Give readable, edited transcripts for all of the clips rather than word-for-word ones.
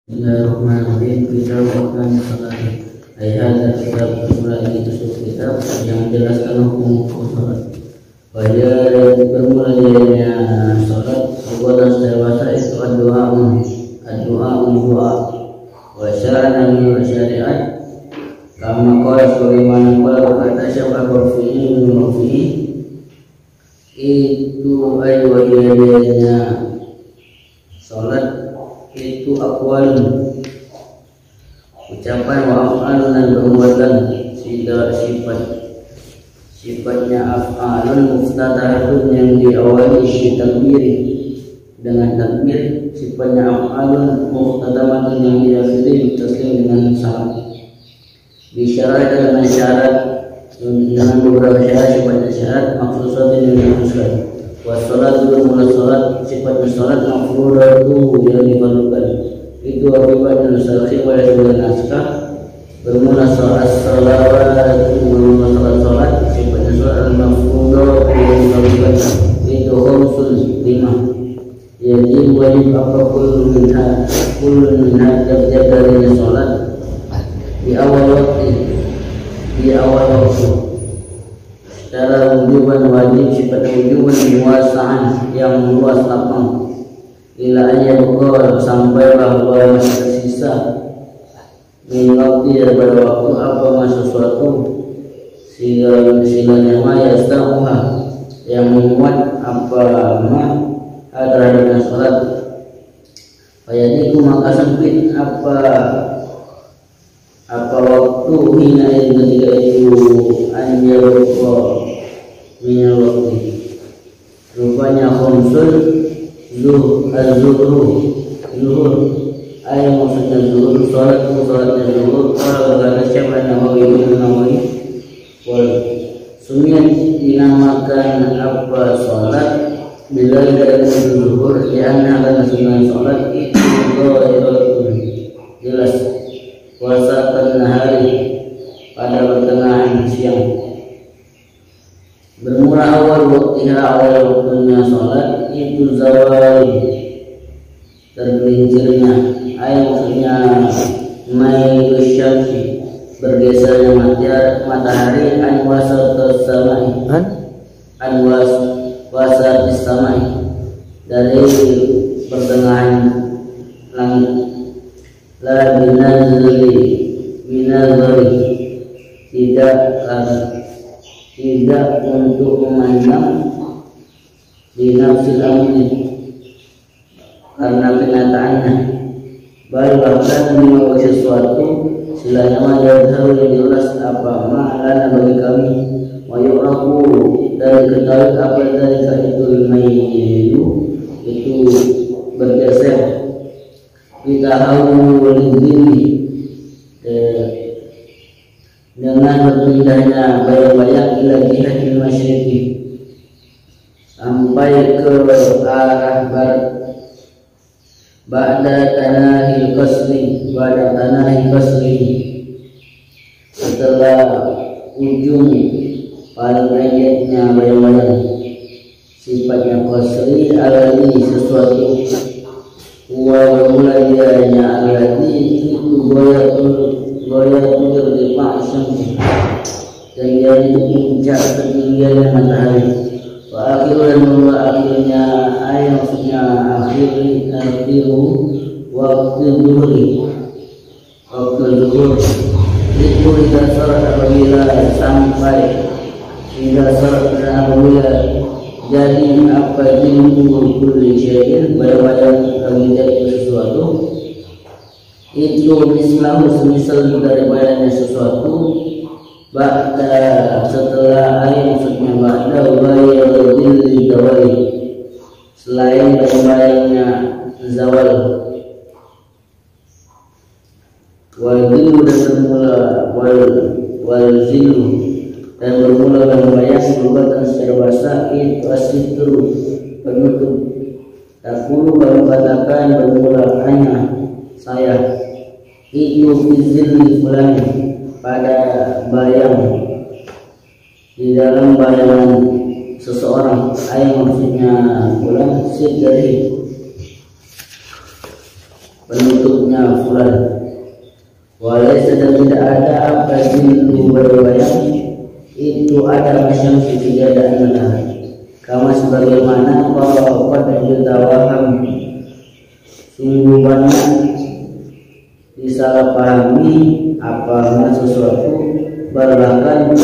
Bismillahirrahmanirrahim. Kita akan salat. Ayat kitab bermula itu kitab yang menjelaskan hukum salat. Pada bermulanya salat, perbuatan dewasa itu doa wa syar'an min syariat. Kama qala Sulaiman qala siapa berfi'i itu ayatnya salat itu aqwal ucapan wa af'al dan perbuatan sifatnya af'alun muftatahatun yang diawali takbir dengan takbir, sifatnya af'alun muftatamatun yang diakhiri taslim dengan salam. Bisyarat dengan syarat dengan beberapa syarat, sifatnya syarat maksusatin yang dikhususkan. Wassalat bermula salat, sifatnya salat mafrudatu yang diperlukan. Itu akibat nusakhi pada sebuah naskah. Bermula salat bermula salat, sifatnya salat mafrudatu yang diperlukan. Itu khamsul 5. Jadi wajib apa kullu minha tiap-tiap darinya salat di awal waktu. Secara wujuban wajib, sifat wujuban muasaan yang luas lapang. Ila ayat qol sampai bahwa masih tersisa min waktu daripada waktu apa sesuatu silanya ma yastahuha yang memuat apa ma terhadap salat. Fayadiku maka sempit apa waktu hina ketika itu anjaro minal waktu rupanya khamsul zuhur ayat maksudnya zuhur salatnya zuhur. Kalau kata siapa Nawawi wal sunnah dinamakan apa salat bila dari zuhur karena akan sunnah salat itu jelas wasatan hari pada pertengahan siang. Bermula awal waktunya salat itu zawal tergelincirnya ayat maksudnya mailu syamsi bergesernya matahari anwasatus samai dari pertengahan langit. La binazari tidak untuk memandang di nafsil amri karena kenyataannya, baik bahkan membawa sesuatu silanya yang jelas apa ma'lana bagi kami wa yu'rafu dari ketahui apa dari itu mailu itu bergeser kita haul diri dengan berpindahnya bayang-bayang ila jihadil masyriqi sampai ke arah barat. Ba'da tanahil qasri setelah ujung paling pendeknya bayang-bayang. Sifatnya qasri alani sesuatu wa mulayanya alani itu goyatul irtifah syamsi dan dari puncak ketinggian matahari. Wa akhiru dan akhirnya ayat maksudnya akhiru waktu zuhur itu tidak salat apabila sampai tidak salat dan apabila jadi apa jilmu kulli syai'in bayang-bayang kami jadi sesuatu itu mislahu semisal daripadanya sesuatu ba'da setelah ayat maksudnya ba'da bayadil zawali selain bayang-bayangnya zawal wal-zilu dan bermula wal-zilu dan bermula bayang-bayang perbuatan secara bahasa itu asitru penutup. Takulu kalau katakan bermula hanya saya itu izin bulan pada bayang di dalam bayangan seseorang ayat maksudnya bulan sid dari penutupnya fulan. Walaysa dan tidak ada apa itu berbayang itu ada masyarakat tidak ada matahari. Kama sebagaimana kalau pada ditawaham sungguh banyak disalahpahami apa sesuatu berlakan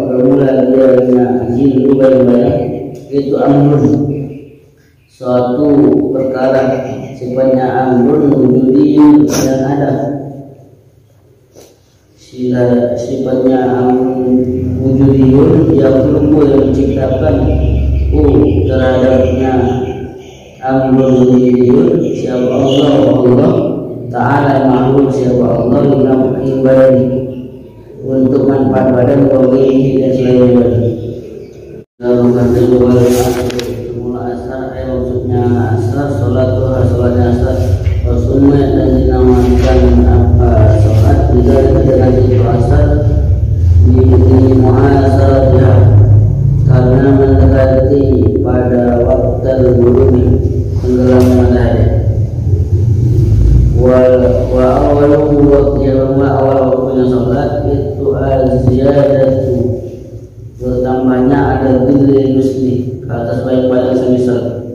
bermula dianya jin berbayang itu amrun suatu perkara sifatnya amrun wujudi yang ada sifatnya wujudiyun yang berumur yang diciptakan terhadapnya amrun wujudiyun siapa Allah Ta'ala makhluk siapa Allah yang ibadah untuk manfaat badan bagi dan selain badan. Lalu kata jual semula asar maksudnya asar sholatnya asar rasulnya dan dinamakan apa sholat tidak dengan itu asar di muhasabah karena mendekati pada waktu ghurubi tenggelam matahari. Wa awalu awal waktunya sholat itu az-ziyadatu bertambahnya ada dili musli atas baik-baik semisal.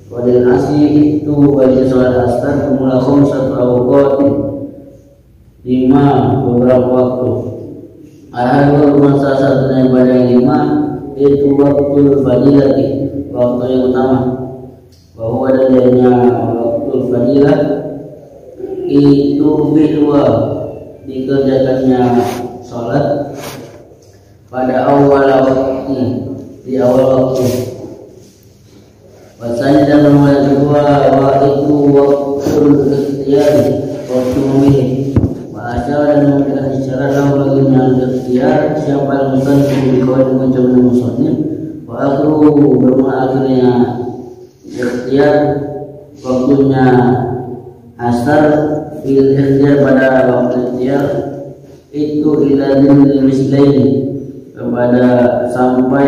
Wadil asli itu bagi sholat asar kumula satu awqat 5 beberapa waktu. Ahadul masa satunya pada 5 itu waktu fadilati waktu yang utama. Bahwa adanya waktu fadilah itu bidwa dikerjakannya sholat pada awal waktu di awal waktu. Bahasanya dalam ayat kedua itu waktu ikhtiar waktu memilih. Bahasa dan memberikan isyarat dalam bagian ikhtiar siapa yang bukan dikawal dengan jaman muslim. Waktu bermula akhirnya ikhtiar waktunya asar fil ikhtiar pada waktu ikhtiar itu iladin mislaini kepada sampai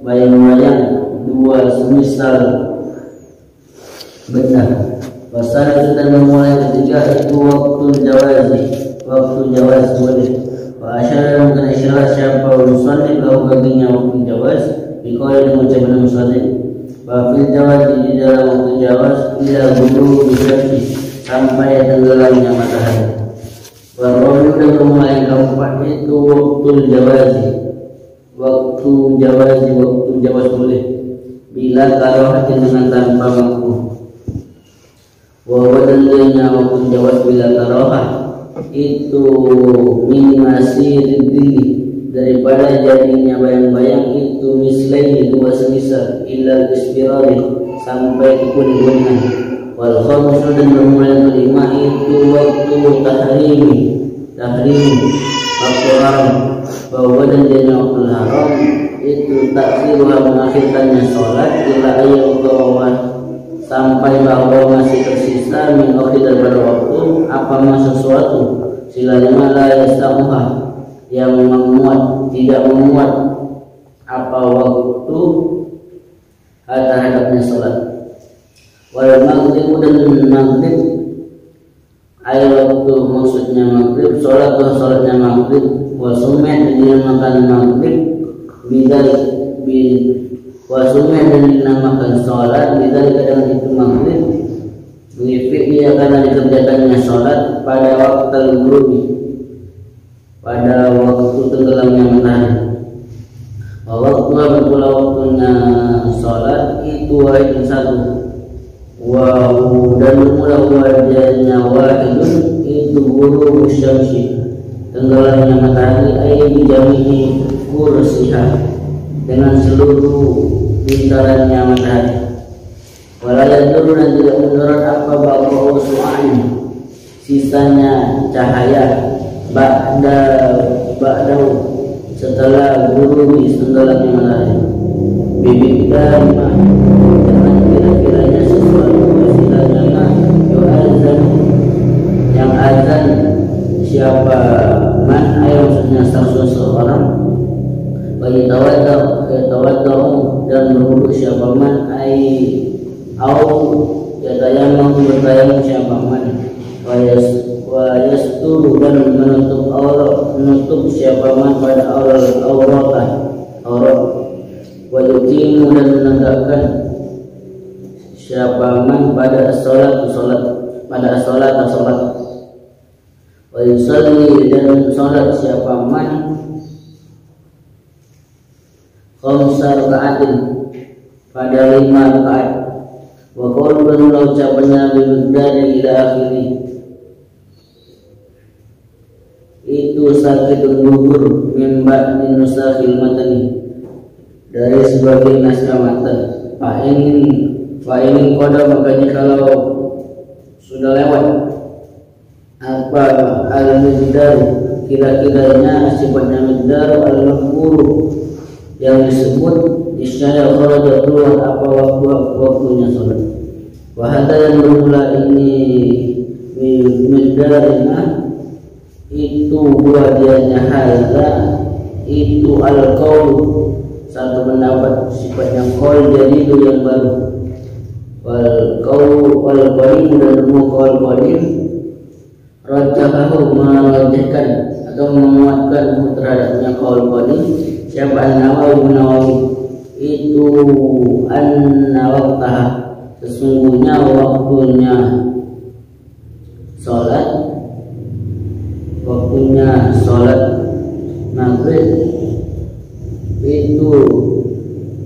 bayang-bayang 2 semisal benda. Pasal itu dan memulai ketiga itu waktu jawaz boleh. Wa asyara dengan isyarat siapa musallin lahu baginya waktu jawaz dikau dengan ucapan musallin. Wa fil jawaz di dalam waktu jawaz ila ghurubi syamsi sampai tenggelamnya matahari. Wa dan memulai keempat itu waktu jawaz boleh bila karahatin dengan tanpa makruh. Wa wadallanya waktu jawaz bila karahah itu min masiriddi daripada jadinya bayang-bayang itu mislaini 2 semisal illa istirari sampai kekuningan. Wal khamsu dan bermula kelima itu waktu tahrimi waktu haram. Bahwa dan jadinya waktu haram itu taksirulah mengakhirkannya sholat ila ayyukawan sampai bahwa masih tersisa min daripada waktu apa sesuatu silanya la yastamuha yang tidak memuat apa waktu terhadapnya sholat. Wal maghrib dan maghrib ayat waktu maksudnya maghrib sholatnya maghrib wa sumet dinamakan maghrib wasumnya dan dinamakan sholat bidal kadang itu maghrib dia karena dikerjakannya sholat pada waktu ghurubi pada waktu tenggelamnya matahari. Waktu pula waktunya sholat itu wahid 1 dan mula wajahnya wahidun itu ghurubi syamsi tenggelamnya matahari ayat dijamihi kursiha dengan seluruh bintarannya matahari. Walayat dulu dan tidak menurut apa bahwa su'ani sisanya cahaya ba'dahu setelah gurubi tenggelamnya matahari. Bibit darima dengan kira-kiranya sesuatu istilahnya yu'azan yang azan siapa man ayat maksudnya seseorang bagi tawadau dan berwudu siapa man au yatayamam bertayamum siapa man, wa yasturu dan menutup siapa man pada aurat, wa yuqimu dan menegakkan siapa man pada salat, wa yusalli dan salat siapa man khamsa raka'atin pada 5 rakaat, wa qawlun ucapannya dari ila akhiri itu sakit gugur mimba dinusakhil matani dari sebagian naskah matan. Pak ini koda, makanya kalau sudah lewat apa al-miqdar kira-kiranya sifatnya miqdar al-maqbur yang disebut isya kharaja keluar apa waktunya salat. Wa hadza yang bermula ini miqdarina itu buahnya hadza itu al-qaul satu pendapat sifatnya qaul jadi itu yang baru. Wal qadim dan qaul qadim rajahahu merajahkan atau menguatkan terhadapnya qaul qadim siapa An-Nawawi itu anna waqtaha sesungguhnya waktunya salat maghrib itu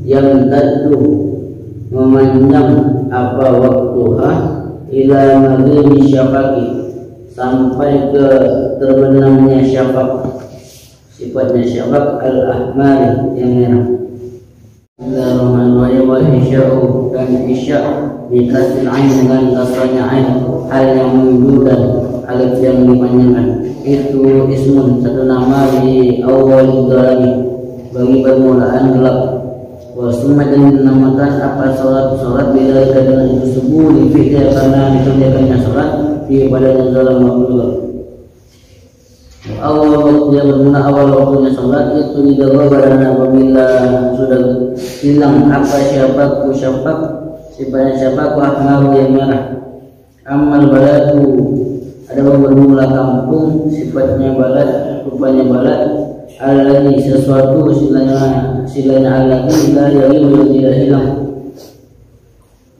yang tadu memanjang apa waktuha ila maghribi syafaqi sampai ke terbenamnya syafaq, sifatnya syafaq al-ahmari yang merah. Bismillahirrahmanirrahim. Wal isya'u dan isya' bi kasril ain dengan kasranya ain hal yang menunjukkan alif yang dipanjangkan itu ismun satu nama di awal dalami bagi permulaan gelap. Wa summa dan dinamakan apa salat bila dengan itu subuh di fi'il karena dikerjakannya salat di badannya dalam waktu gelap. Awal waktunya bermula awal waktunya salat itu didawa badan apabila sudah hilang apa syafaq sifatnya syafaq ahmar yang merah. Amal baladu ada bermula kampung sifatnya balad rupanya balad alladhi sesuatu silanya alladhi la yahilu yang tidak hilang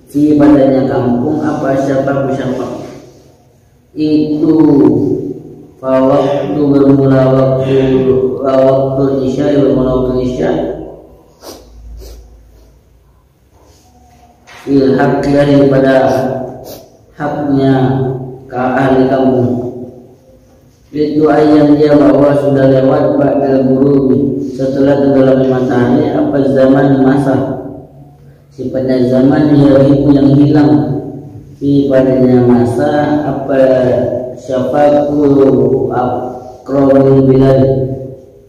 si badannya kampung apa syafaq itu waktu bermula waktu isya ilhaq daripada haknya ke ahli kampung itu ayam dia bahwa sudah lewat ba'dal ghurubi setelah tenggelamnya matahari apa zaman masa sifatnya zaman yang hilang di padanya masa apa syafaqu aqrabul bilad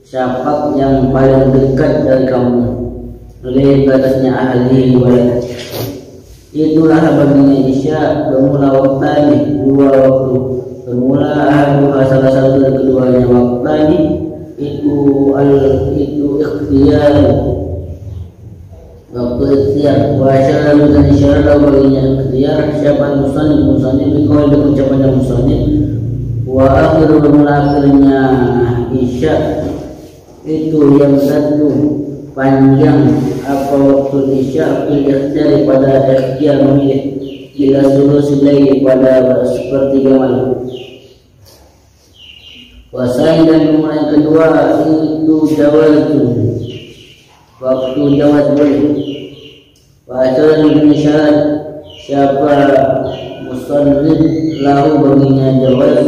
syafaq yang paling dekat dari kamu oleh batasnya ahli walad itulah baginya isya bermula waktani dua waktu bermula salah satu dari keduanya waktani itu ikhtiar waktu ikhtiar wa syara dan isyara baginya ikhtiar siapa musannif bikau dengan ucapannya musannif wa akhir bermula akhirnya isya itu yang satu panjang apa waktu isya fil ikhtiar pada ikhtiar memilih ila sulusul lail pada sepertiga malam. Wasai dan nomor yang kedua itu jawazun waktu jawaz boleh. Wa bin syarat siapa musannif lahu baginya jawaz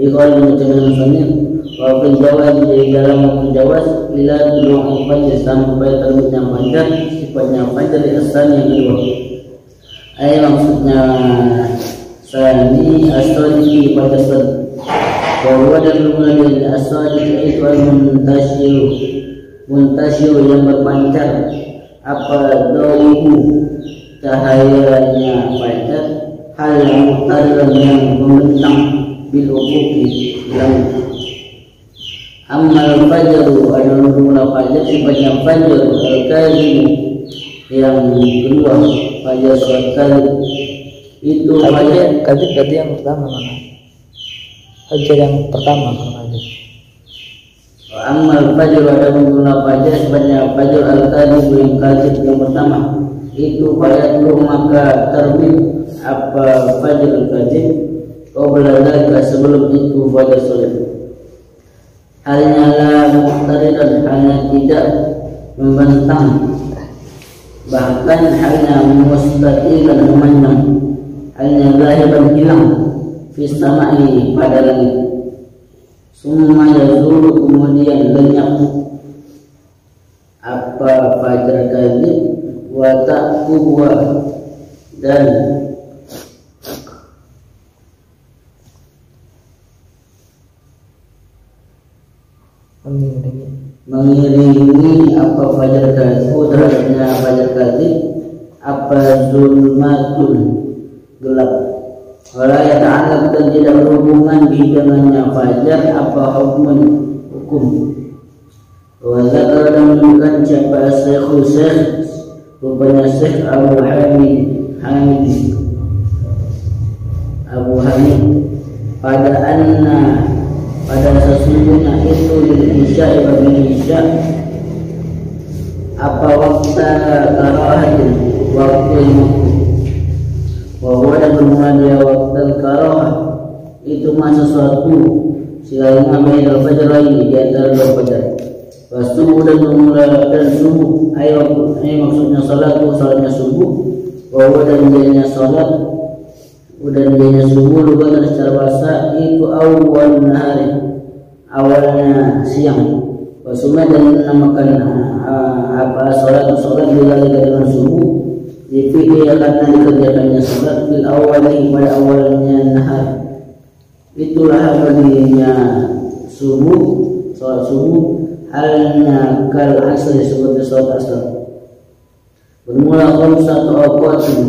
iqal mengucapkan musannif wa jawaz di dalam menjawaz ila dulu fajr sampai terbitnya fajar sifatnya fajar di asan yang kedua. Maksudnya sani asadi pada sad bahwa dan mulai asadi itu muntasyir yang berpancar apa dawuhu cahayanya fajar hal yang mutariran yang membentang bil ufuqi langit. Amal fajaru adalah mula fajar sifatnya fajar al-kazim yang kedua fajar suat kali itu Kadzib berarti yang pertama mana? Fajar yang pertama kalau kadzib. Amal fajr ada mengguna fajar sebanyak fajar al-kadzib yang kadzib yang pertama itu pada itu maka terbit apa fajar al-kadzib qabla sebelum itu fajar solat. Halnya la muqtaridan, hanya tidak membentang, bahkan hanya mustatilan memandang, hanya zahiran hilang fi samai pada langit. Summa yazulu, kemudian lenyap apa fajar kadzib wa taqwa, dan mengiringi apa fajar kadzib terhadapnya fajar kadzib apa zulmatun, gelap. Wala yata'allaq, dan tidak berhubungan dengannya fajar apa hukum. Wa zakar, dan menunjukkan siapa Syekh rupanya Syekh Abu Hamid pada sesungguhnya itu di isya bagi isya apa waktu karahatin, waktu bahwa dan bermula dia waktu karahah itu masa sesuatu silainya baik al-fajar lagi di antara dua fajar. Subuh, dan bermula dan subuh maksudnya salatnya subuh, bahwa dan dianya salat dan dianya subuh lugatan secara bahasa itu awal nahari, awalnya siang. Wasuma, dan menamakan apa salat bila dengan subuh dipikir karena dikerjakannya salat bil awali pada awalnya nahar. Itulah baginya subuh, salat subuh halnya kal asr, seperti salat asar. Bermula satu awqatin,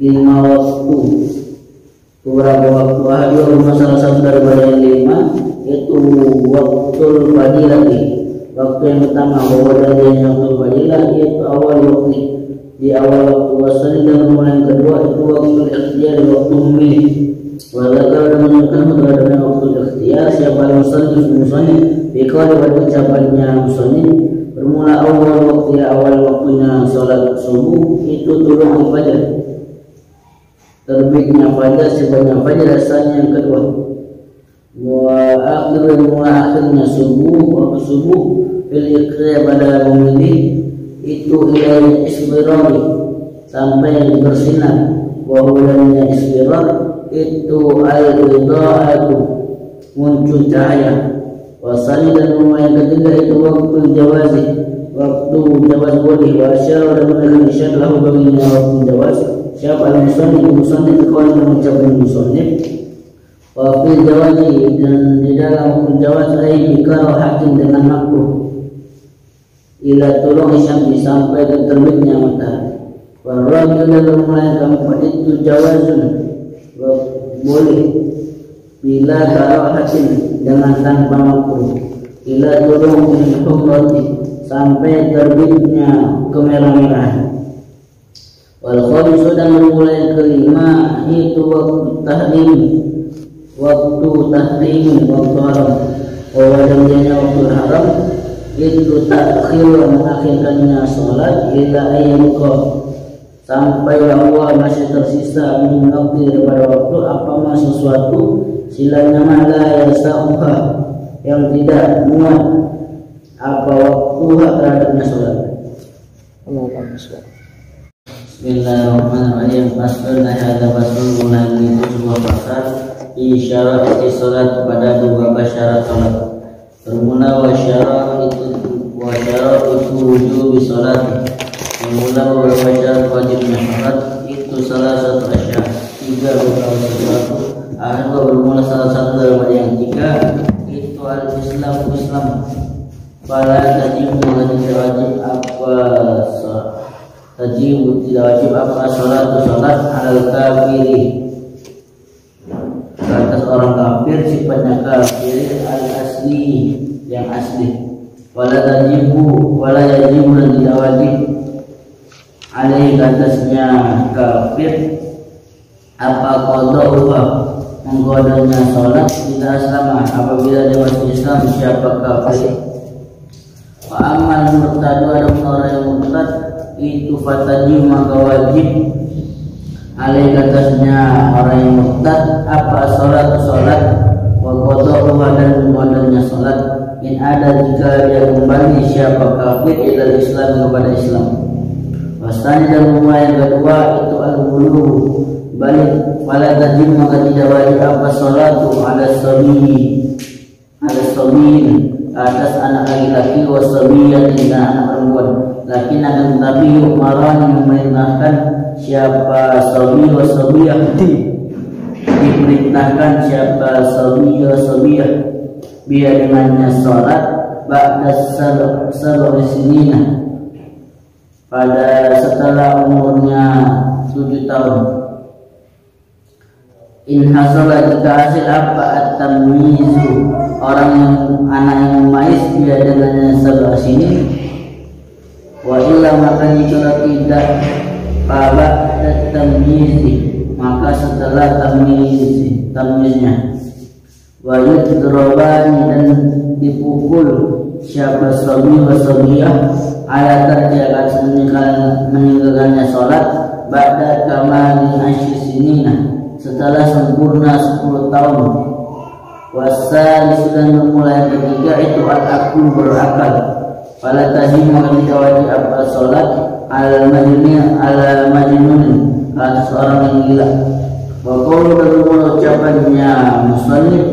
5 waktu, beberapa waktu. Ahadul salah satu daripada yang 5 yaitu waktu fadilah, waktu yang pertama bahwa dari waktu fadilah yaitu awal waktu, di awal waktu wasani, dan yang kedua itu waktu ikhtiar, waktu memilih. Walaupun ada menunjukkan terhadapnya waktu ikhtiar siapa musannif dikali pada ucapannya musannif bermula awal waktu, awal waktunya salat subuh itu turun fajar, terbitnya fajar sebanyak fajar asalnya yang kedua. Wa akhirnya subuh, waktu subuh bil ikhtiar pada memilih itu ilai isbirari, sampai bersinar. Wahulanya isbirar itu al-idha'atu, muncul cahaya. Wasani, dan yang ketiga itu waktu jawazi, waktu jawaz boleh. Wasyara, dan menekan isyad lahu baginya waktu jawaz siapa al-musannif kawan mengucapkan musannif. Wa fil jawazi, dan di dalam waktu jawaz ai karahatin, dengan makruh ila tolong isyamsi, sampai ke terbitnya matahari. Warajul, dan mulai keempat itu jawazun, boleh bila karahatin, dengan tanpa makruh ila tolong humrati, sampai terbitnya kemerah-merahan. Wal khamisu, dan mulai kelima itu waktu tahrim, waktu haram. Dan dianya waktu haram itu takhir, mengakhirkannya salat ila ayyamqa, sampai bahwa masih tersisa min waktu daripada waktu apa sesuatu silanya mala yasaha, yang tidak muat apa waktu terhadapnya salat. Bismillahirrahmanirrahim. Faslun, hadza faslun, itu sebuah pasal isyarat salat pada dua syarat salat. Bermula wasyara itu wujub salat. Bermula beberapa syarat wajibnya salat itu salah satu syarat. 3 beberapa sesuatu. Ahad bermula salah satu daripada yang 3 itu al-Islam. Fala tajibu, tidak wajib apa tidak wajib apa salat al kafiri, atas orang kafir, sifatnya kafir al-asli, yang asli. Wala yajibu, dan tidak wajib alaihi, atasnya kafir apa qada'uha menggodanya sholat bila asrama apabila dia masuk Islam siapa kafir. Wa amal murtad ada orang yang murtad itu fataji maka wajib alaih atasnya orang yang murtad apa sholat wa qada'uha dan menggodanya sholat in ada jika dia kembali siapa kafir ila Islam kepada Islam. Wasani dan yang kedua itu al-bulu balik pada tajim maka tidak wajib apa sholatu ala sabiin atas anak laki-laki wasabiyatin dan anak perempuan. Lakin akan tetapi umaran memerintahkan siapa sabi wasabiyah diperintahkan siapa sabi wasabiyah biar dengannya sholat ba'da sab'i sinina pada setelah umurnya 7 tahun. In hasala jika hasil apa at-tamyizu orang yang anak yang memais dia dengannya sab'a sinin wa illa maka jika tidak pada tamyizi maka setelah tamyiznya wa yudrobani dan dipukul siapa sabi wa sabiyah ala terjaga meninggalkannya sholat ba'da kamali asyri sinina setelah sempurna 10 tahun. Wasal sudah memulai ketiga itu al-akul berakal. Pada tadi maka tidak wajib apa sholat al-majnun atas orang yang gila. Wa qawlu dan ucapannya musannif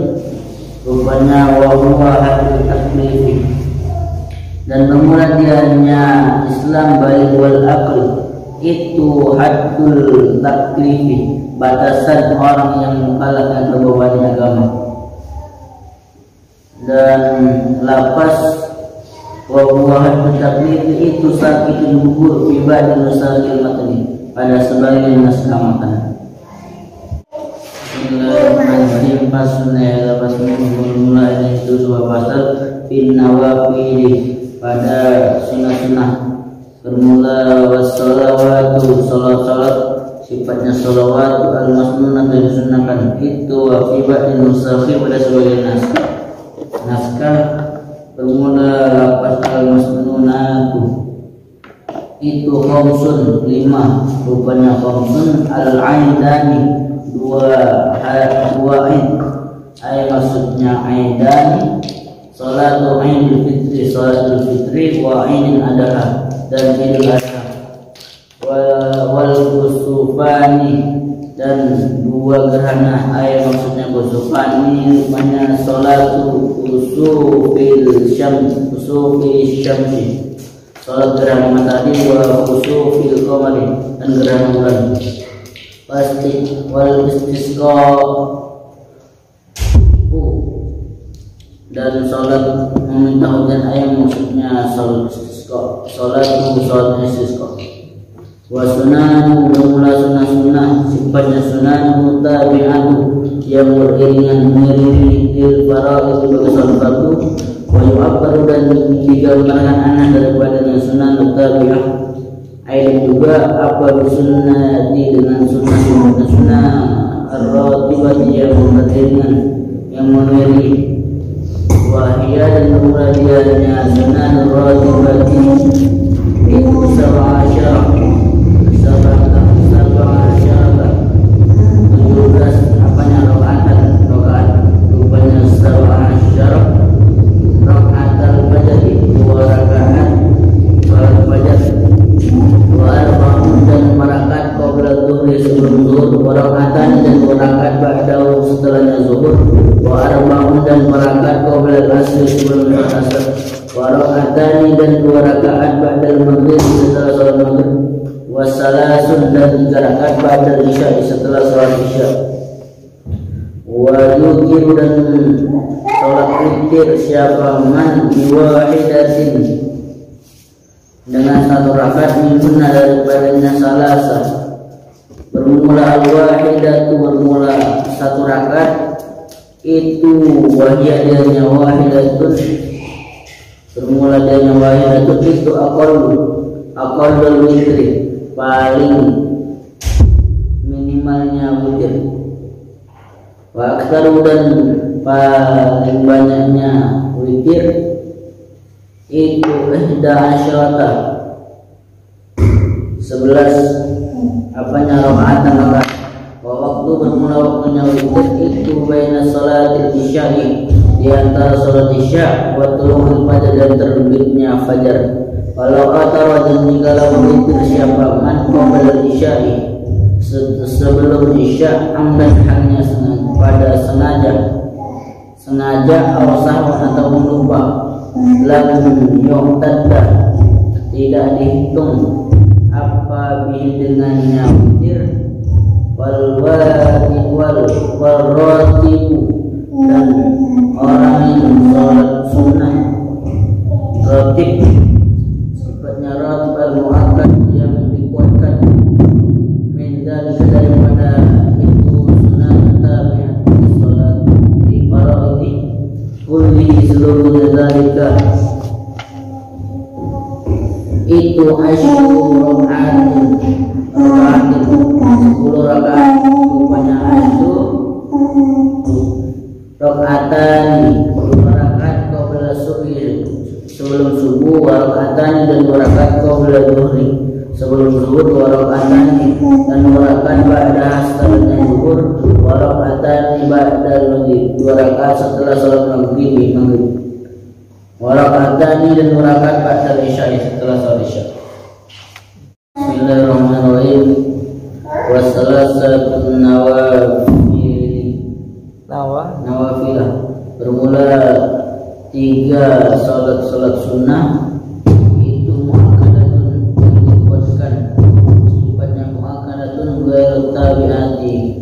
rupanya wa huwa hadul taklifi dan bermula dianya Islam balik wal aql itu haddul taklifi batasan orang yang mukallaf terbebani agama. Dan lapas wa huwa haddul taklifi itu sakit gugur ibad nusakil matni pada sebagian naskah matan. Bismillahirrahmanirrahim. Pasnya lapas mulai itu dua pasal fin nawafil pada sunnah-sunnah. Bermula wassalawatu salat sifatnya salawat al-masnunah yang disunahkan itu wafibat nusakhir pada sebagian naskah bermula lapas al-masnunah itu khamsun 5 rupanya khamsun al-aidani dua aid ay maksudnya aidani salatu aidul fitri salatul fitri wa aidil adha dan idul adha wal kusufani dan dua gerhana ayat maksudnya kusufani rupanya salatu kusufil syamsi salat gerhana matahari wa kusufil qamari dan gerhana bulan pasti wal istisqa dan salat meminta hujan ayam maksudnya salat istisqa salat istisqa wa sunanu bermula sunnah sifatnya sunan mutabi'atu yang beriringan mengiringi il fara'id sebagai salat fardu wa yu'abbaru dan digambarkan anak daripadanya sunan mutabi'ah ayat juga apa sunnati dengan sunnah ar-ratibah yang beriringan yang mengiringi wahia dan kemudiannya sunan ar-ratibati itu sab'asyarah 17 apanya rakaat rupanya sab'asyarah rakaat al-fajr 2 rakaat salat fajar wa arba'un dan rakaat qabla zuhri sebelum zuhur wa rakaatan dan 2 rakaat ba'dahu setelahnya zuhur wa arba'un dan rakaat qabla asr sebelum asar wa rakaatani dan 2 rakaat ba'dal maghrib setelah salat maghrib wasalasun dan 3 rakaat ba'dal isya setelah salat isya wa yukiru dan salat witir siapa man biwahidatin dengan 1 rakaat minunna daripadanya salasa bermula al-wahidatu bermula 1 rakaat itu wahiyadanya wahidatun bermula dari wahidatun itu aqallul witri paling minimalnya witir Wa aktsaru dan paling banyaknya witir itu 11 apanya rakaatan rakaat. Wa waktu bermula waktunya witir itu baina salatil isya'i, di antara salat isya wa tulu'ul fajr dan terbitnya fajar. Walau kata dan jikalau witir siapa man qabla isya'i, sebelum isya amdan hanya pada sengaja sahwan atau lupa, lam yu'tadda tidak dihitung apa dengannya witir. Wal ratibu dan orang yang sholat sunnah, ratib sifatnya ratib al-mu'akkad yang dikuatkan, daripada itu sunnah tabi'at sholat di faraidi kulli seluruh dzalika itu asyuru raka'atin 10 rakaat, rupanya asyuru rakaatan 2 rakaat qabla subuh sebelum subuh, wa rakaatan dan 2 rakaat qabla zuhri sebelum zuhur, wa rakaatan dan 2 rakaat ba'da setelahnya zuhur, wa rakaatan ba'da maghrib 2 rakaat setelah salat maghrib, wa rakaatan dan 2 rakaat ba'da isya setelah salat isya. Bismillahirrahmanirrahim. Wassalatun nawafilah bermula 3 salat sunnah itu muakkadatun dikuatkan, sifatnya muakkadatun ghairu tabi'atin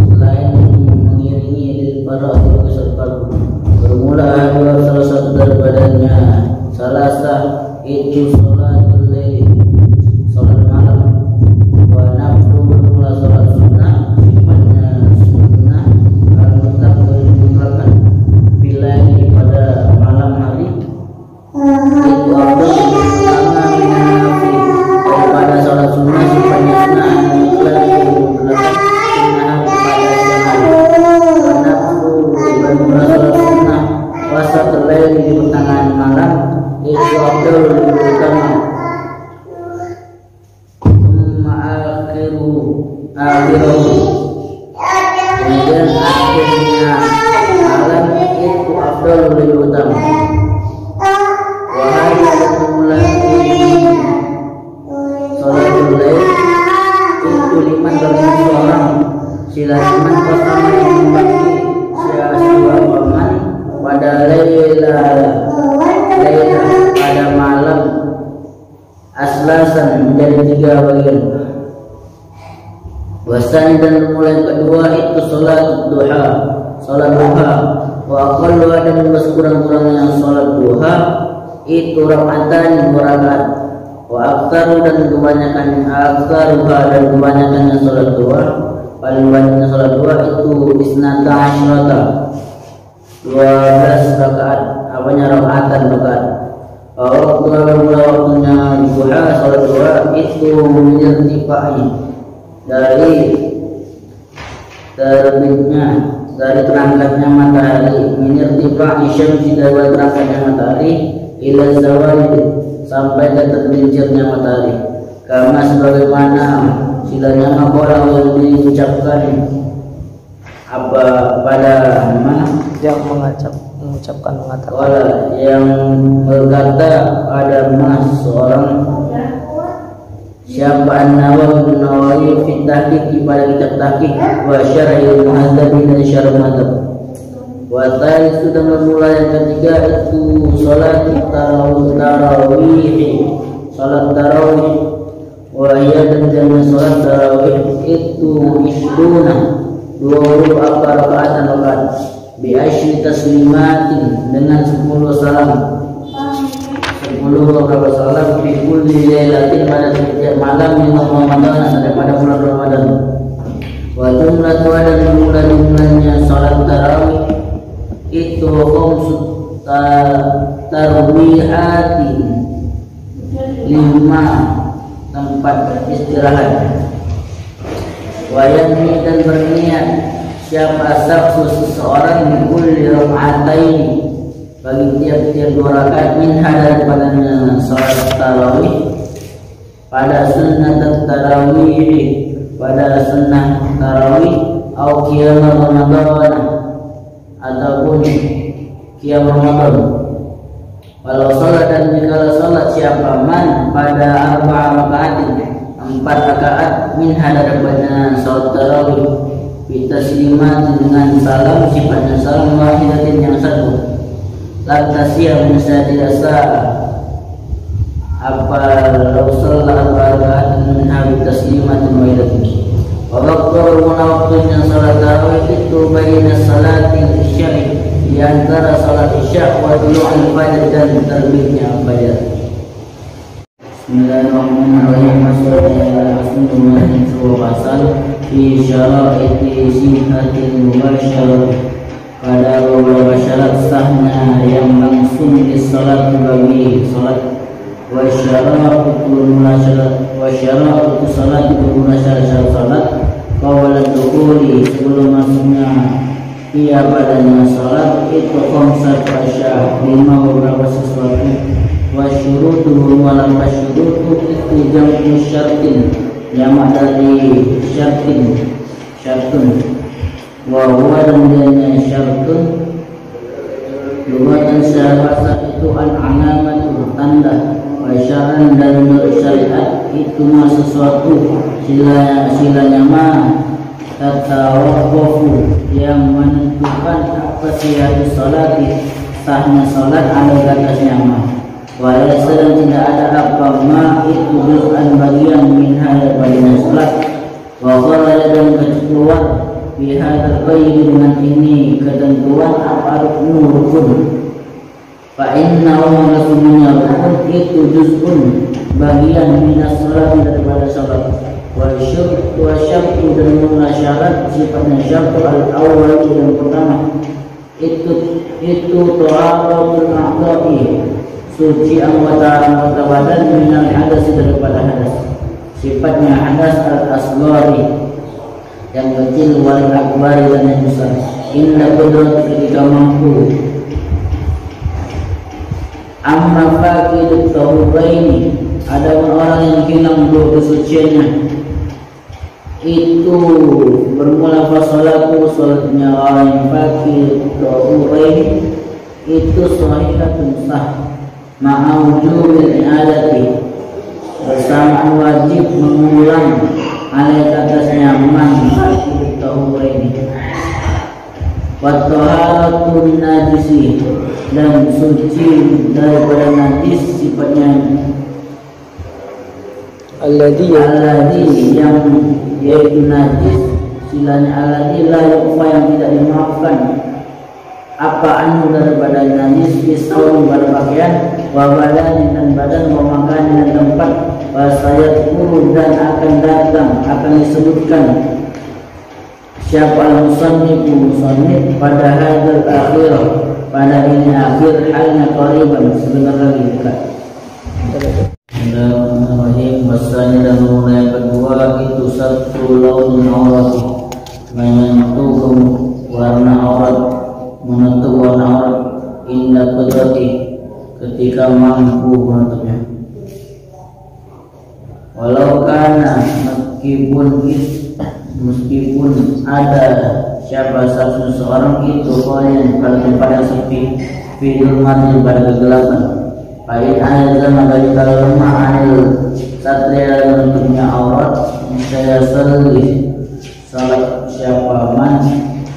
selain mengiringi para peserta. Bermula salah satu daripadanya salasa itu sholatul lail, sholat malam. Wa naflu bermula sholat sunnah, sifatnya sunnah al-mutlaq dimutlakkan bila pada malam hari itu afdal utama minafi daripada sholat sunnah, sifatnya sunnah al-mutlaq dimutlakkan pada siang hari. Wa naflu bermula sholat sunnah wasatul lail di pertengahan malam itu afdal lebih utama. Kemudian akhirnya malam itu afdal lebih utama. Wahai yang mulai sholatul lail itu 5 bagi seorang, sila 5 pertama yang membagi siapa paman pada laila pada malam aslasan menjadi 3 bagian. Wasani dan mulai kedua itu sholat duha. Wa aqallu dan sekurang-kurangnya sholat duha itu rakaatan 2 rakaat. Wa aktsaru dan kebanyakan kebanyakannya sholat duha, paling banyaknya sholat duha itu isnata asyrata 12 rakaat, apanya rakaatan rakaat. Waktunya duha sholat duha itu menirtifai dari terbitnya, dari terangkatnya matahari, menirtifai syamsi dari terangkatnya matahari ila zawal sampai ke tergelincirnya matahari. Karena sebagaimana silanya maqala yang diucapkan apa pada yang mengucapkan mengatakan yang berkata pada seorang siapa An-Nawawi fi tahqiq pada kitab tahqiq wa syarhil muhadzab dan syarh muhadzab. Wa thalith sudah bermula yang ketiga itu salat tarawih wa hiya dan salat tarawih itu isduna 20 rakaat bi asyri taslimatin dengan 10 salam. 10 salam fi kulli lailatin pada setiap malam min Ramadan daripada bulan Ramadan. Wa jumlatu dan jumlahnya salat tarawih itu khamsu tarwihatin 5 tempat istirahat. Wayanmi dan berniat siapa saksu seseorang di kulli raka'atain bagi tiap-tiap 2 rakaat minha daripada salat tarawih pada sunnah tarawih pada sunnah tarawih atau qiyam Ramadan ataupun qiyam Ramadan. Walau salat dan jika salat siapa man pada 4 rakaat minha daripada salat tarawih bitaslimat dengan salam sifatnya salam wahidatin yang satu lantasia bisa tidak sah apa law salat 4 rakaat minha bitaslimat wahidatin. Waktu waktunya salat tarawih itu baina salatil isya'i di antara salat isya' wa tulu'ul fajr dan terbitnya fajar. Bismillahirrahmanirrahim. Bismillahirrahmanirrahim. Pasal fi syara'iti sihatil mubasyarah pada beberapa syarat sahnya yang langsung di salat bagi salat wa syara'atu salat berguna syarat salat qawla dukhuli sebelum masuknya ia padanya salat itu khamsat asyah 5 beberapa sesuatu wa syurutuhu walam syurutu itu jamu syartin jamak dari syartun wa huwa dan syartun lughatan bahasa itu al-alamatu tanda wa syar'an dan menurut syariat itu mah sesuatu silanya mah tatawaqafu yang menentukan apa sihatu salati sahnya salat ada atasnya mah walau sedang tidak ada apa ma itu juz'an bagian minha daripada salat wa kharaja dan keluar fi hadzal qaid dengan ini ketentuan apa rukun fa inna umma rukun itu juz'un bagian minas salat daripada salat wa syartu dan syarat sifatnya syartu al-awwal yang pertama itu ta'aratul a'dha'i suci anggota badan minal hadas daripada hadas sifatnya hadas al-asghari yang kecil wal akbar dan yang besar inna qudrat ketika mampu amma faqidut tahuraini ada orang yang hilang 2 kesuciannya itu bermula fasalatu salatnya orang yang faqidut tahuraini itu sahihatun sah ma'awujudil i'adati bersama wajib mengulang alaih atasnya man faqidut tahuraini wa taharatun najisi dan suci daripada najis sifatnya alladhi yang yaitu najis silanya alladhi la yuqfa yang tidak dimaafkan apa anu daripada najis fisqun berpakaian wa badan dan badan wa makan dan tempat wa sayadkuru dan akan datang akan disebutkan siapa al-musannif pada hadzal akhirah pada ini akhir halnya qariban sebentar lagi dekat. Bismillahirrahmanirrahim. Bahasanya dan mulai kedua itu satu laun aurat menentukan warna aurat indah qudrati ketika mampu menutupnya walau karena meskipun ada siapa satu seorang itu yang pada sepi video mati pada kegelapan baik ada maka kalau lemah anil satria bentuknya aurat saya salat siapa man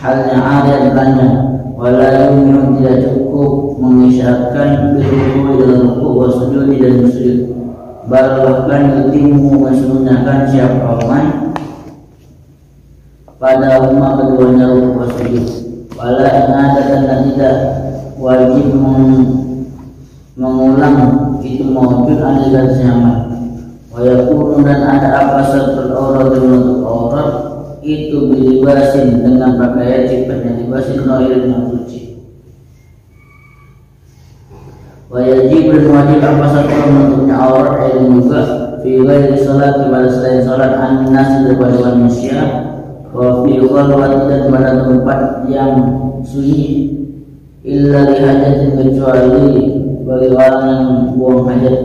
halnya ada tanya walau tidak cukup mengisyaratkan berhubung dalam rukuk wa sujud dan sujud bahkan yutimu mensunahkan siapa man pada umat keduanya rukuk wa sujud wala ada dan tidak wajib mengulang itu maupun aliran nyaman wa yakunu dan ada apa satrul aurat menutup aurat itu bilibasin dengan pakaian sifatnya libasin noirin yang suci wajib dan wajib apa satrul menutupnya aurat juga ghairi salat pada selain salat an-nas daripada manusia, wa fi khalwati dan pada tempat yang sunyi, illa li hajatin kecuali bagi orang yang buang hajat,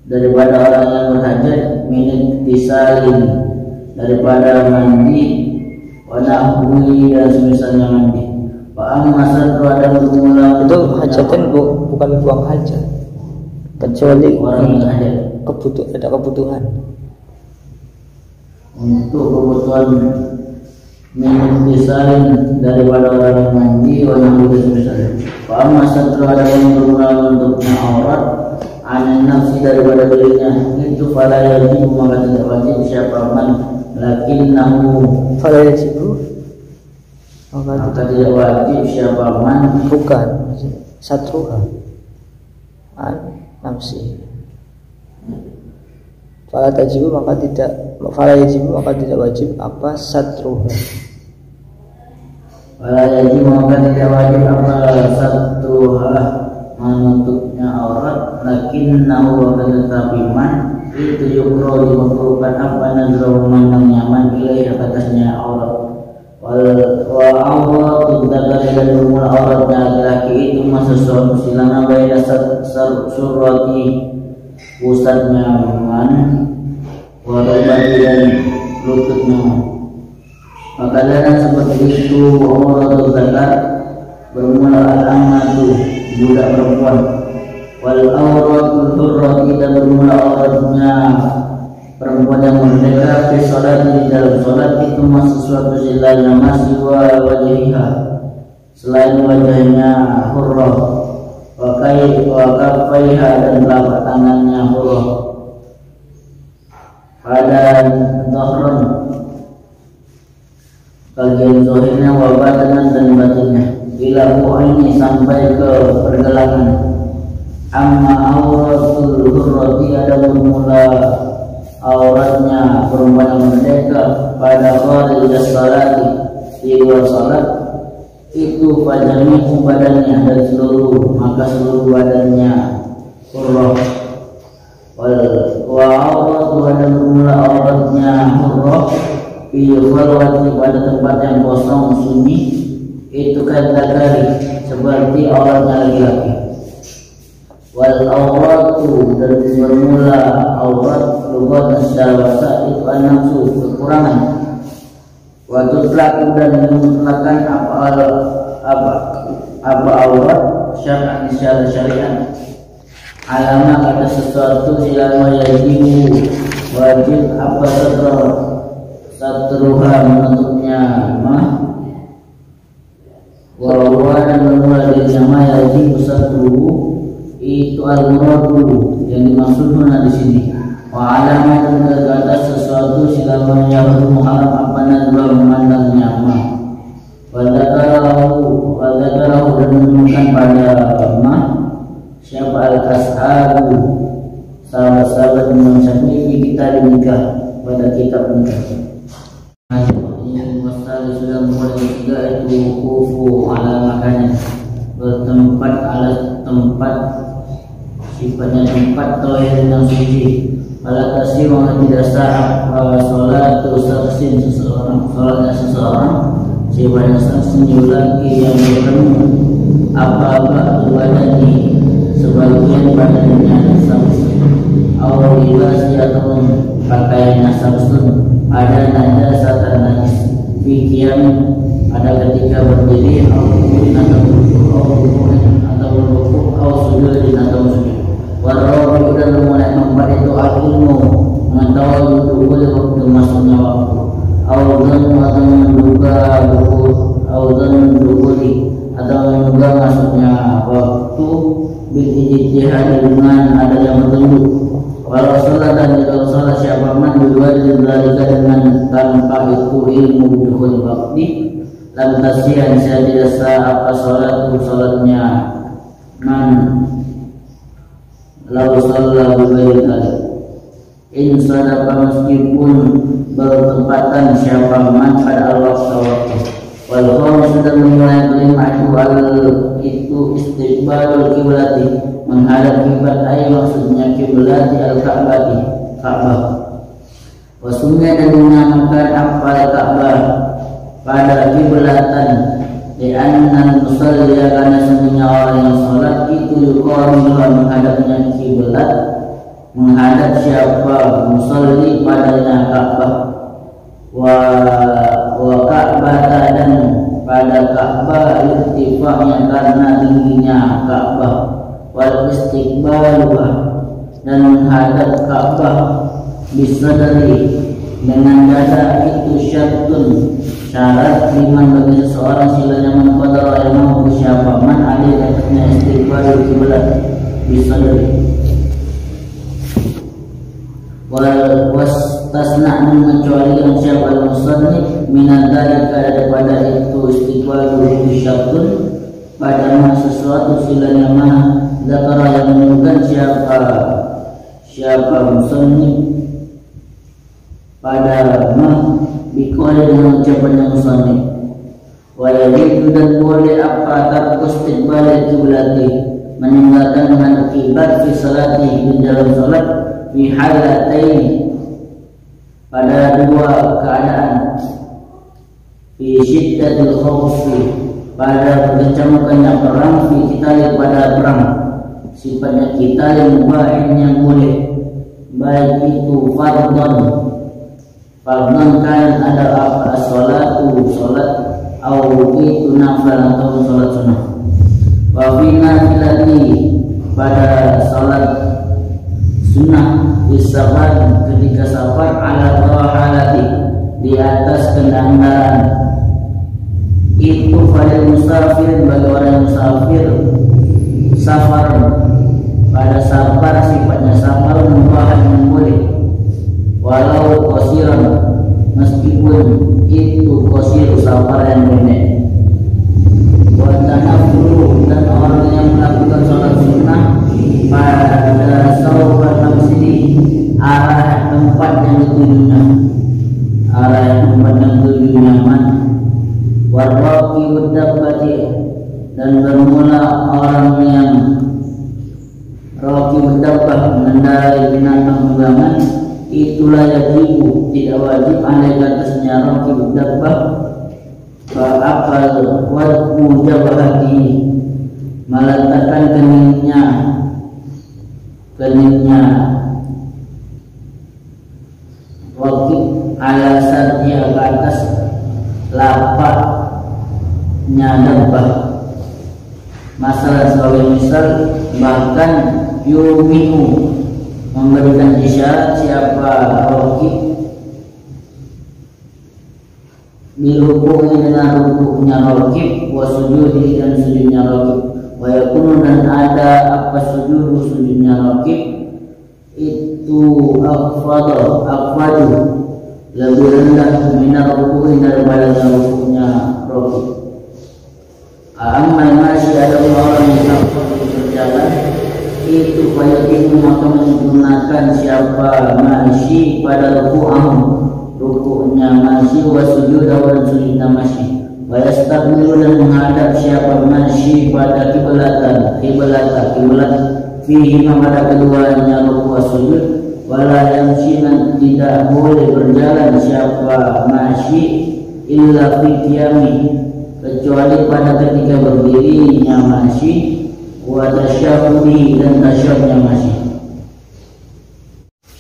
daripada orang yang berhajat, minit tisalin daripada mandi, wa nahwi dan semisalnya mandi. Wa amma satru ada bermula itu hajatin bukan buang hajat, kecuali orang yang hajat ada kebutuhan. Untuk kebutuhan minum tisalin daripada orang yang mandi, orang yang misalnya. Wa amma satru ada yang bermula untuknya aurat anan nafsi daripada dirinya, itu fala yajib maka tidak wajib siapa man lakinnahu Fala yajibu maka tidak wajib siapa man bukan satruha an nafsi. Fala yajibu maka tidak wajib apa satruha. fala yajib maka tidak wajib apa satruha menutupnya aurat, lakinnahu akan tetapi man itu yukro dimakruhkan apa nazar memandang nyaman ilaih atasnya aurat. Wa aurat dzakari dan bermula auratnya laki-laki itu masa suatu silana baina surati pusatnya man wa rubati dan lututnya. Maka dan seperti itu aurat dzakar bermula al-amatu budak perempuan, wal auratul hurrati dan bermula auratnya perempuan yang merdeka fi salat di dalam salat itu masuk suatu selain masih wajhiha selain wajahnya hurrah, wa kaffaiha dan telapak tangannya hurrah, pada dhahran bagian zahirnya wa batanan dan batinnya, bila ini sampai ke pergelangan. Amma auratul hurrati ada bermula auratnya perempuan yang merdeka pada kharij salati di luar salat itu fajami'u badannya dan seluruh badannya hurrah. Wa auratu ada bermula auratnya hurrah fi khalwati pada tempat yang kosong sunyi itu kadzakari seperti auratnya laki-laki. Wal auratu dan bermula aurat lugatan secara bahasa itu an-nafsu kekurangan. Wa tutlaq dan dimutlakan apa aurat syar'an secara syariat alama kata sesuatu ilama yajibu wajib apa satruha menutupnya mah wa dan bermula dari nama yajibu satruhu itu al-muradu yang dimaksudkan di sini. Wa alamat dan atas sesuatu silaman yang haram apa nazar memandangnya mah. Wa dzakarahu dan menunjukkan pada mah siapa al-ashabu sahabat-sahabat Imam Syafi'i kita nikah pada kitab nikah. Yang masalah sudah mulai juga itu kufu ala makannya bertempat ala tempat sifatnya tempat toilet yang suci. Ala tasir maka tidak sah sholat saksin seseorang sholatnya seseorang sifatnya saksin lagi yang bertemu apa-apa badannya sebagian badannya saksin awal libasi atau pakaiannya saksin ada nada satan najis pikiran ada ketika berdiri atau sujud atau sujud. Warau dan mulai membuat itu ilmu mengetahui dulu waktu masuknya waktu. Auzan atau menduga buku, auzan menduguli atau menduga masuknya waktu bil ijtihad dengan adanya petunjuk. Walau salat dan tidak salat siapa man berdua dengan tanpa itu ilmu dukul waktu lam tasihan saya tidak sah apa salatnya man lalu salat berkali in sadaqah meskipun bertepatan siapa man pada Allah SWT. Wal khamis sudah memulai kelima itu istiqbalul kiblati menghadap kiblat maksudnya kiblati al-ka'bati Ka'bah. Wasungnya dan dinamakan apa Ka'bah pada kiblatan di annal musalli karena sesungguhnya orang yang sholat itu yuqabiluha menghadapnya kiblat, menghadap siapa musalli padanya Ka'bah. Wa Ka'bah dan pada Ka'bah irtifa'nya karena tingginya Ka'bah, wal istiqbaluha dan menghadap Ka'bah bisadari dengan dada itu syartun syarat liman bagi seseorang silanya mengqadara yang mampu siapa man ada atasnya istiqbalul kiblat bisadari wastasna mengecualikan siapa al-musannif minal dzalika daripada itu istiqbalul syartun pada sesuatu silanya mana zakara yang menunjukkan siapa musannif pada bikol dengan ucapan yang musannif wa yajidu dan boleh apa tarkus istiqbal kiblati meninggalkan dengan kiblat fi salati di dalam salat fi halatain pada dua keadaan fi syiddatil khawfi pada kencangnya perang fi kita pada perang sifatnya kita yang mubah yang boleh baik itu fardhan kan ada apa salatu salat atau itu nafil atau salat sunnah wa fi nafilati pada salat sunnah disafar ketika safar ala rahalati di atas kendaraan itu pada musafir bagi orang musafir safar pada safar sifatnya safar mubah yang boleh walau qasiran meskipun itu qasir safar yang pendek wa tanafulu dan orang yang melakukan sholat sunnah pada sawfal masjid arah tempat yang ditujunya man warwaqi wadabbati dan bermula orang yang raqi wadabbah mengendarai binatang tunggangan itulah yajibu tidak wajib alai atasnya raqi wadabbah fa'aqal wadku jabahati meletakkan keningnya raqib ala sardiya ke atas lapaknya dabbah. Masalah sebagai misal bahkan yumiu memberikan isyarat siapa raqib bilhubungi dengan rukuknya raqib wa sujudi dan sujudnya raqib wa yakunu dan ada apa sujudnya raqib itu aqfadu lebih rendah minar ruku'i daripada rukuknya raqib. Amal masih ada orang yang berjalan itu wajib maka menggunakan siapa masih pada rukuknya masih wa sujud dan sujudnya masih wa yastaqbilu dan menghadap siapa masih pada kiblat fihi pada keduanya rukuk wa sujud wala yamshinan tidak boleh berjalan siapa masih illa fi qiyami kecuali pada ketika berdirinya masih wa tasyahudi dan tasyahudnya masih.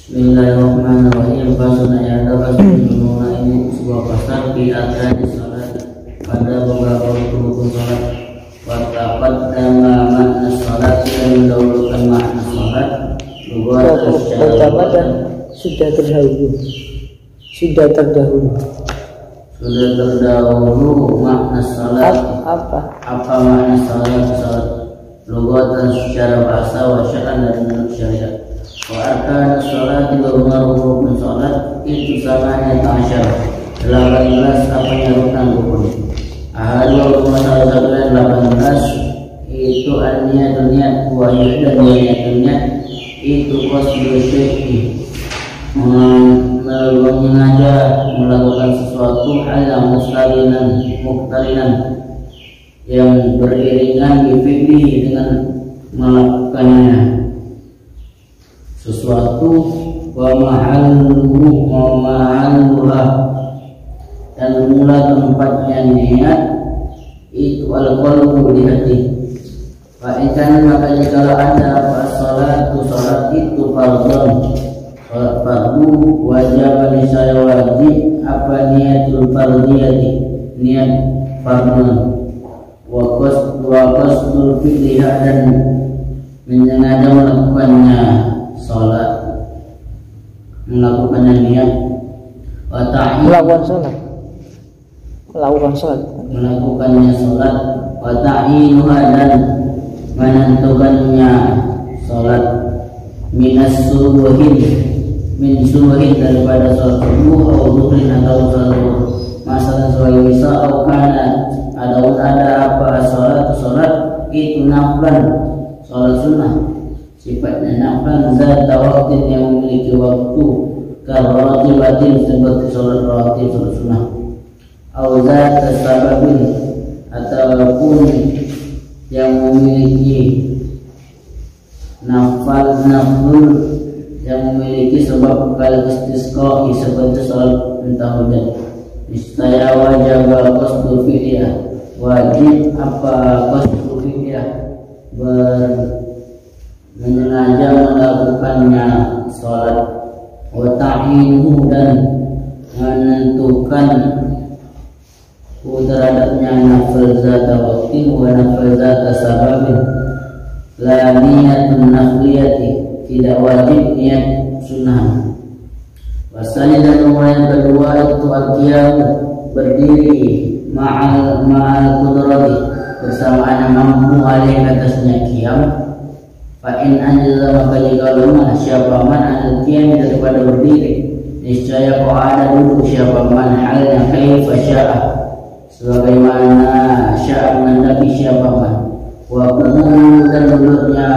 Bismillahirrahmanirrahim. Pasal ayat ini sebuah pasal di atas salat pada beberapa rukun salat. Watapat nama makna salat dan mendahulukan makna salat. Pertama sudah terdahulu. Sudah terdahulu makna salat. Apa makna salat? Lugatan secara bahasa wa syar'an dan menurut syariat. Wa arkan salat rukun salat itu samanya ta'asyar 18 apanya rukun rukun. Ahadu masalah 18 itu niat wa dan niat itu qasdul syekhi mengajar melakukan sesuatu hal yang muqtarinan yang beriringan bifi'li dengan melakukannya sesuatu wa mahalluha dan mula tempatnya niat itu al-qalbu di hati. Fa ikan maka jika ada apa salat itu fardhon fardu wajib nisaya wajib apa niatul fardiyati niat fardhon wa qasdul fi'liha dan menyengaja melakukannya salat melakukannya niat wa melakukannya salat wa ta'inuha dan menentukannya salat min subuhin daripada salat subuh atau zuhrin atau salat masalah sebagai misal atau kana ada apa salat itu naflan salat sunnah sifatnya naflan zat waktu yang memiliki waktu karatibatin seperti salat rawatib salat sunnah atau zat sababin ataupun yang memiliki naful yang memiliki sebab kal istisqa seperti salat minta hujan niscaya wajib qasdul fi'liyah wajib apa qasdul fi'liyah menyengaja melakukannya salat wa ta'inu dan menentukan terhadapnya nafal zata waktu wa nafal zata sababin la niyatun nafliyati tidak wajib niat sunnah. Wasali dan yang kedua itu al-qiyam berdiri ma'al qudrati bersamaan mampu alih atasnya qiyam. Fa in anjala maka jika lemah siapa man al-qiyam daripada berdiri niscaya kau ada duduk siapa man halnya kaifa sya'a sebagaimana sya'a menghadapi siapa man wa qumul dan duduknya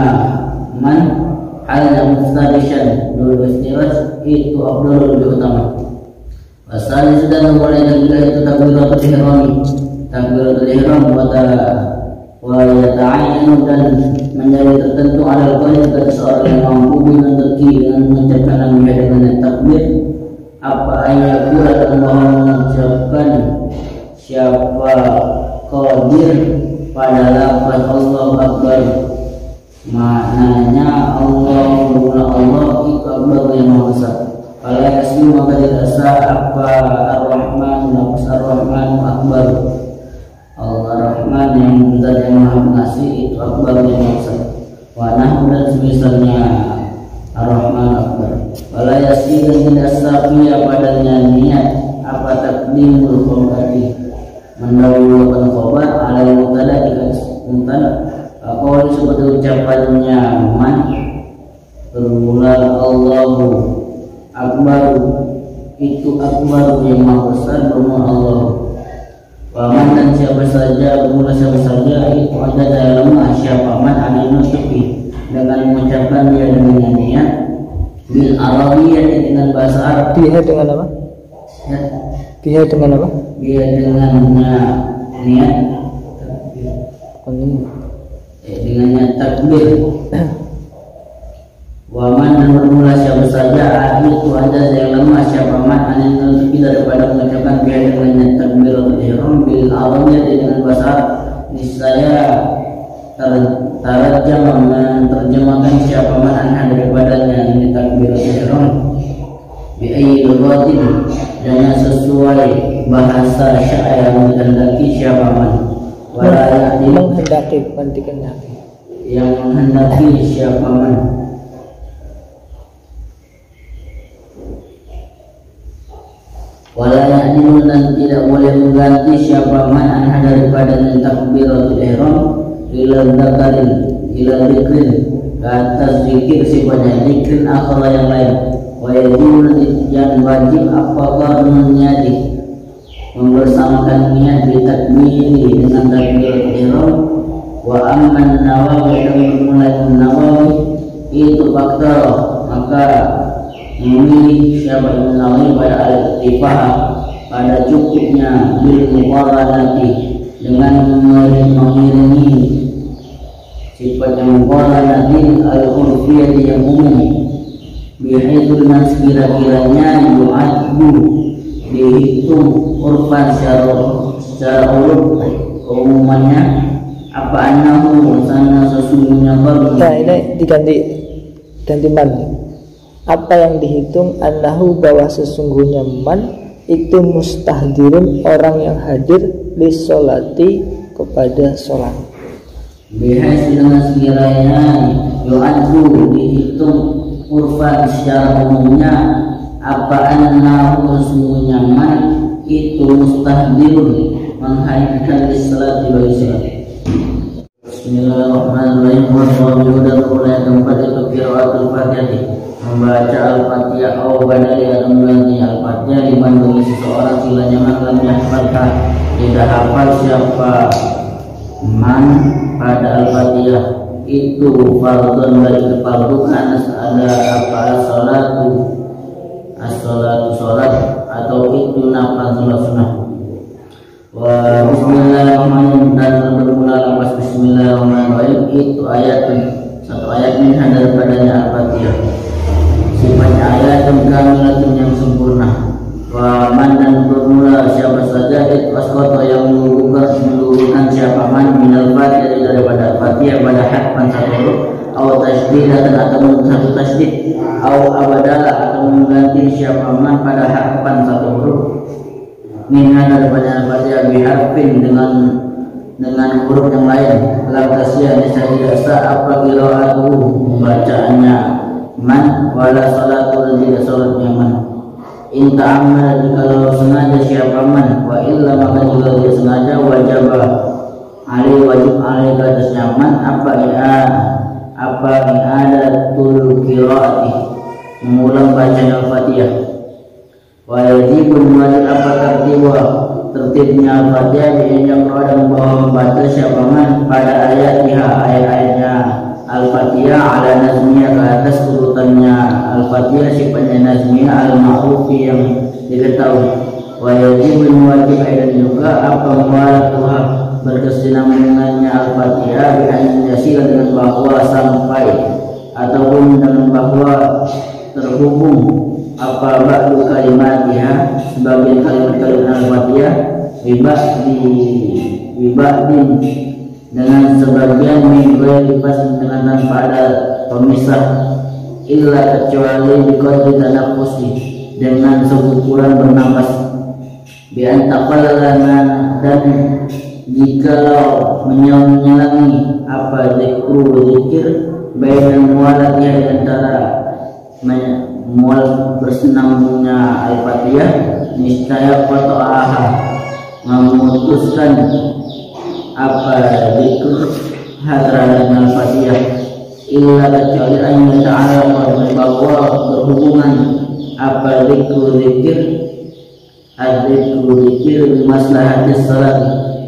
man halnya muftarishan duduk istirahat itu afdal lebih utama. Wasali sudah mulai dari itu takbiratul ihram wa yata'ayyanu dan menjadi tertentu ala qalbi bagi seorang yang mampu mengerti dengan mengucapkan nasihat dengan takbir apa ayat pula dan mengucapkan siapa qadir pada lafaz Allahu Akbar maknanya Allah itu akbar yang maha besar. Kalau yasmi maka tidak sah apa ar-Rahman lafaz ar-Rahman akbar Al-Rahman yang zat yang maha pengasih itu akbar yang maha besar. Wa nahu dan semisalnya ar-Rahman akbar. Kalau yasmi dan tidak sah padanya niat apa takdimul khabari mendahulukan khabar alal mubtada dengan mubtada kalau seperti ucapannya man berulang Allahu Akbar itu akbar yang maha besar bermula Allah. Paman dan siapa saja bermula siapa saja itu ada dalam siapa man ada nutupi dengan mengucapkan dia dengan niat bil arabiyyah dengan bahasa Arab. Dia dengan apa? Ya. Dia dengan apa? Dia dengan niat dengannya takbir. Waman dan bermula siapa saja itu ada yang lemah siapa man anin nutupi daripada mengucapkan dia dengannya takbir ihram bil arabiyyah dengan bahasa Arab niscaya menerjemahkan siapa man anha daripadanya ini takbir ihram bi ayyi lughatin dengan sesuai bahasa syair yang menghendaki siapa man menghendaki bukan dikehendaki yang menghendaki siapa man wala ya'dilu dan tidak boleh mengganti siapa man anha daripada takbiratul ihram ila dzakarin ila dzikrin ke atas zikir sifatnya zikrin akhara yang lain wa yajibu yang wajib apakah niati membersamakan niat di takbiri dengan takbiratul ihram wa amman nawawi dan bermulai nawawi itu faktor maka memilih siapa yang Nawawi pada al-ittifaq pada cukupnya bil muqaranati dengan mengiringi sifat yang muqaranati al-urfiyah yang umum Bihaitsu dengan sekira-kiranya yu'addu dihitung urfan secara urut keumumannya apa annahu sana sesungguhnya qalbu. Nah ini ganti man. Apa yang dihitung annahu bahwa sesungguhnya man itu mustahdirun orang yang hadir li sholati kepada sholat. Bihaitsu dengan sekiranya yu'addu dihitung urfan secara umumnya apa annahu sesungguhnya man itu mustahdirun menghadirkan salat di salat. Bismillahirrahmanirrahim. Dan mulai keempat itu qiraatul Fatihah, membaca Al-Fatihah atau badali atau mengganti Al-Fatihah liman bagi seseorang silanya lam yahfalha tidak hafal siapa man pada Al-Fatihah itu fardhun bagi fardu karena ada apa as-salatu salat atau itu nafas sunnah. Wa bismillahirrahmanirrahim. Dan bermula lepas bismillahirrahmanirrahim itu satu ayat min daripadanya Al-Fatihah. Sifatnya ayat kamilatun yang sempurna. Wa man dan bermula siapa saja itu asqata yang meluluhkan siapa man minal Fatihah daripada Fatihah pada harfan satu huruf atau tasydid atau satu tasydid atau abadala atau mengganti siapa man pada harfan satu huruf minha daripada Al-Fatihah biharfin dengan huruf yang lain lam tasya niscaya tidak sah apa qiraatuhu membacaannya man wala salatu dan tidak salatnya man. In ta'ammal jikalau sengaja siapa man wa illa maka juga tidak sengaja wajib alai atasnya man apa i'adatul qiraati mengulang bacaan Al-Fatihah. Wa yajibun wajib apa tertibnya Al-Fatihah yang dan bahwa membaca siapa man pada ayat-ayatnya Al-Fatihah ala nazmiyah ke atas urutannya Al-Fatihah sifatnya nazmiyah al-ma'rufi yang diketahui. Wa yajibun wajib dan juga apa mualatuha berkesinambungannya Al-Fatihah bi'an yasila dengan bahwa sampai ataupun dengan bahwa terhubung apa ba'du kalimatiha sebagian kalimat-kalimat Al-Fatihah wiba'din dengan sebagian minggu dipas dengan tanpa ada pemisah illa kecuali diqadri tanafusi dengan seukuran bernapas bi'an taqallana dan jikalau menyelangi apa zikir baina mualatnya di antara mual bersenambungnya Al-Fatihah niscaya qata'aha memutuskan apa zikir terhadap Al-Fatihah illa kecuali an ta'ala bahwa berhubungan apa zikir maslahatis salat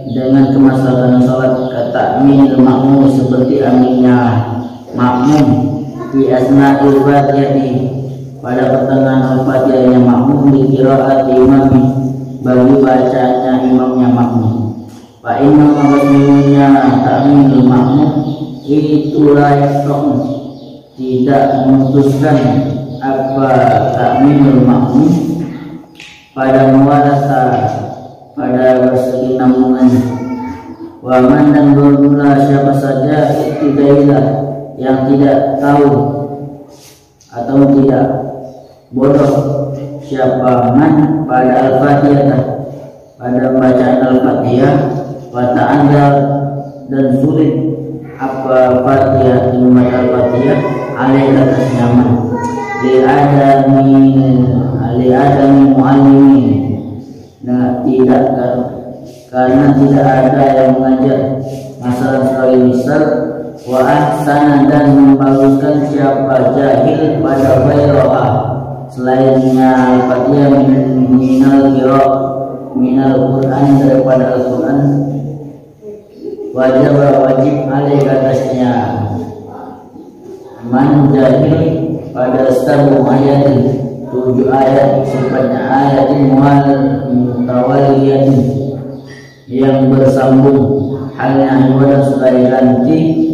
dengan kemaslahatan salat kata min makmum seperti aminnya makmum di asna'il Fatihah pada pertengahan Al-Fatihah yang makmum di qiraat imam bagi bacaannya imamnya makmum. Fa inna maqsudnya ta'minul makmum itu layak tidak memutuskan apa ta'minul makmum pada mualasa pada berkesinambungan. Wa man dan bermula siapa saja itu dailah yang tidak tahu atau tidak bodoh siapa man pada Al-Fatihah pada bacaan Al-Fatihah wa ta'andal dan sulit apa Fatihah membaca Al-Fatihah alaih atas nyaman li adami muallimin. Nah, karena tidak ada yang mengajar masalah sekali misal wa ahsana dan membaguskan siapa jahil pada ghairaha selainnya Al-Fatihah minal Quran daripada Al-Quran wajib alaih atasnya man jahil pada 7 ayat sifatnya ayat mutawaliyatin yang bersambung halnya ibadah sudah ganti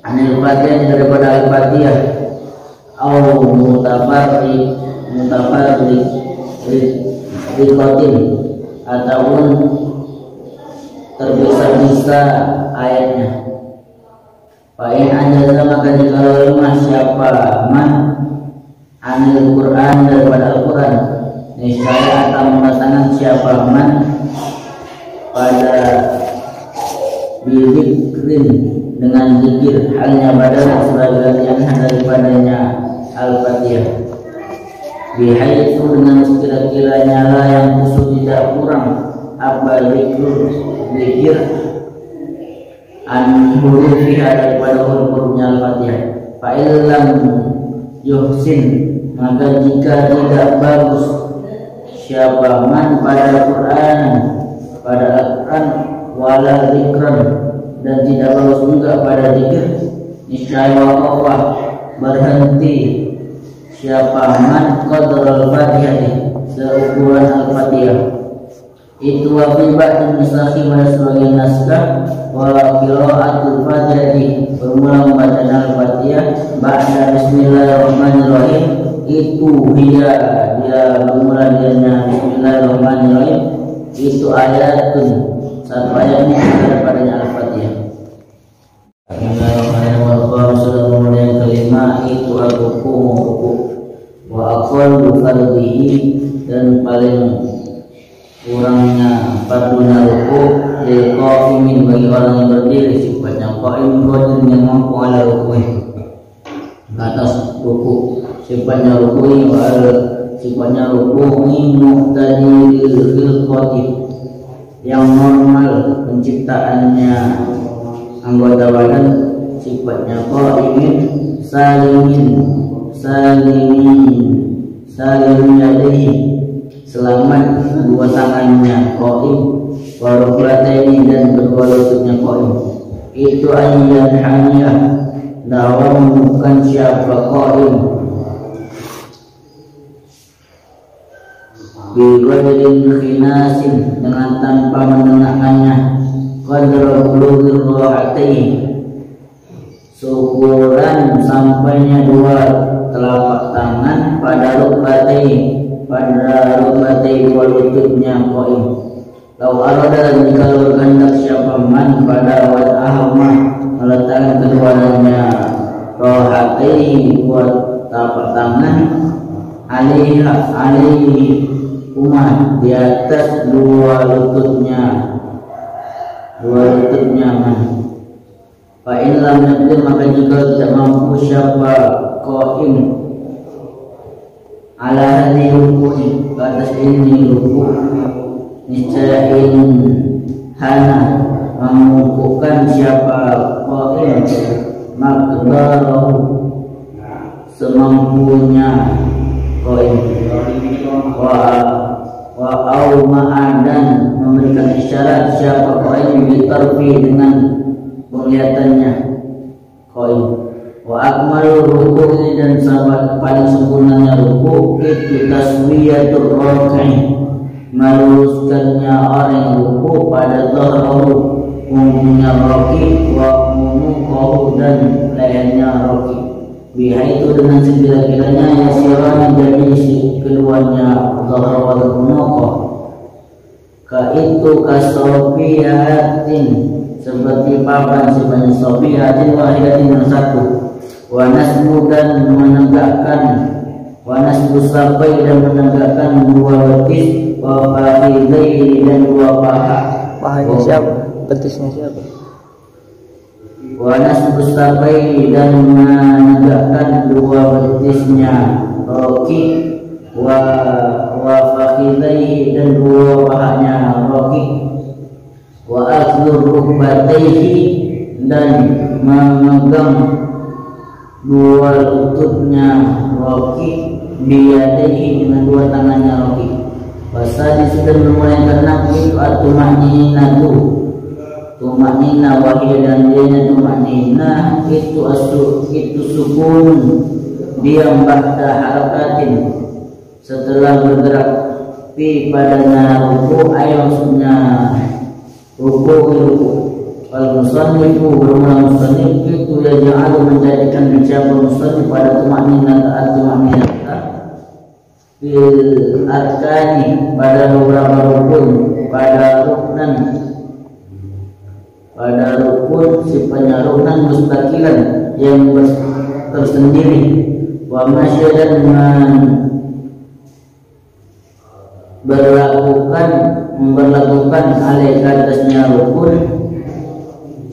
anil Fatihah daripada Al-Fatihah au mutafarriqatin ataupun terpisah-pisah ayatnya. Fa'in ajaza maka jika lemah siapa man anil Quran daripada Al-Quran, niscaya akan mendatangkan siapa man pada bidzikrin dengan zikir halnya badal sebagai gantian daripadanya Al-Fatihah, bihaitu dengan sekira-kiranya lah yang khusus tidak kurang apa zikir an hurufiha daripada huruf-hurufnya Al-Fatihah. Fa'ilam yuhsin maka jika tidak bagus siapa man pada Quran wala zikran dan tidak bagus juga pada zikir, niscaya waqafah berhenti siapa man qadral Fatihah seukuran Al-Fatihah. Itu wafi ba'din nusakhi pada sebagian naskah wa qira'atul Fatihah bermula membaca Al-Fatihah ba'da bismillahirrahmanirrahim, itu dia bermula dengan bismillahirrahmanirrahim, itu ayatun satu ayatnya daripadanya Al-Fatihah. Bismillahirrahmanirrahim. Yang kelima itu al-ruku wa aqallu fardhihi dan paling kurangnya fardhunya ruku lil qa'imin bagi orang yang berdiri, sifatnya qa'im qadir yang mampu ala ruku atas ruku, sifatnya ruku wa sifatnya ruku muqtadil khilqati yang normal penciptaannya anggota badan, sifatnya qa'imin salimin yadayhi selamat dua tangannya qa'im wa rukbataini dan kedua lututnya qa'im. Itu ayyan hamiyah dakwah bukan siapa qa'im biqadrin khinasin dengan tanpa menengahkannya, qadra bulughir rahatain syukuran sampainya dua telapak tangan pada rukbatai dua lututnya qa'im. Lau arada jika berkehendak siapa man pada wad'ahma meletakkan keduanya rahatain dua telapak tangan alaihi umat di atas dua lututnya man. Fa'in lam yaqdir maka jika tidak mampu siapa qa'im ala hadhihi ruku'i atas ini ruku', niscaya hana mengukuhkan siapa qa'im maqdarahu semampunya qa'im wa auma'an dan memberikan isyarat siapa qa'im bitarfi dengan penglihatannya qa'im. Wa akmalu ruku'i dan sahabat paling sempurnanya ruku' itu taswiyatul raki'i meluruskannya orang yang ruku' pada dhahrahu punggungnya raki' wa munuqahu dan lehernya raki', bihaitu dengan sekira-kiranya yasirah menjadi keduanya dhahra wal munuqah ka itu kasofiyatin seperti papan sebanyak sofiyatin wahidatin yang satu, wa nasbu dan menegakkan wa nasbu sabai dan menegakkan dua betis, wa fakhidai dan dua paha. Pahanya siapa? Betisnya siapa? Wa nasbu sabai dan menegakkan dua betisnya roki, wa fakhidai dan dua pahanya roki, wa akhlur rukbataihi dan memegang dua lututnya roki, biyadaihi dengan dua tangannya roki. Wasadi sudah memulai keenam itu at-tumanina wahia dan dianya tumanina itu sukun diam ba'da harakatin setelah bergerak fi padanya ruku, maksudnya ruku Wal musannifu bermula musannif itu yaj'alu menjadikan siapa musannif pada tumakninah fil arkani pada beberapa rukun, pada rukun sifatnya ruknan mustaqilan yang tersendiri, wa masyadan memberlakukan alaih atasnya rukun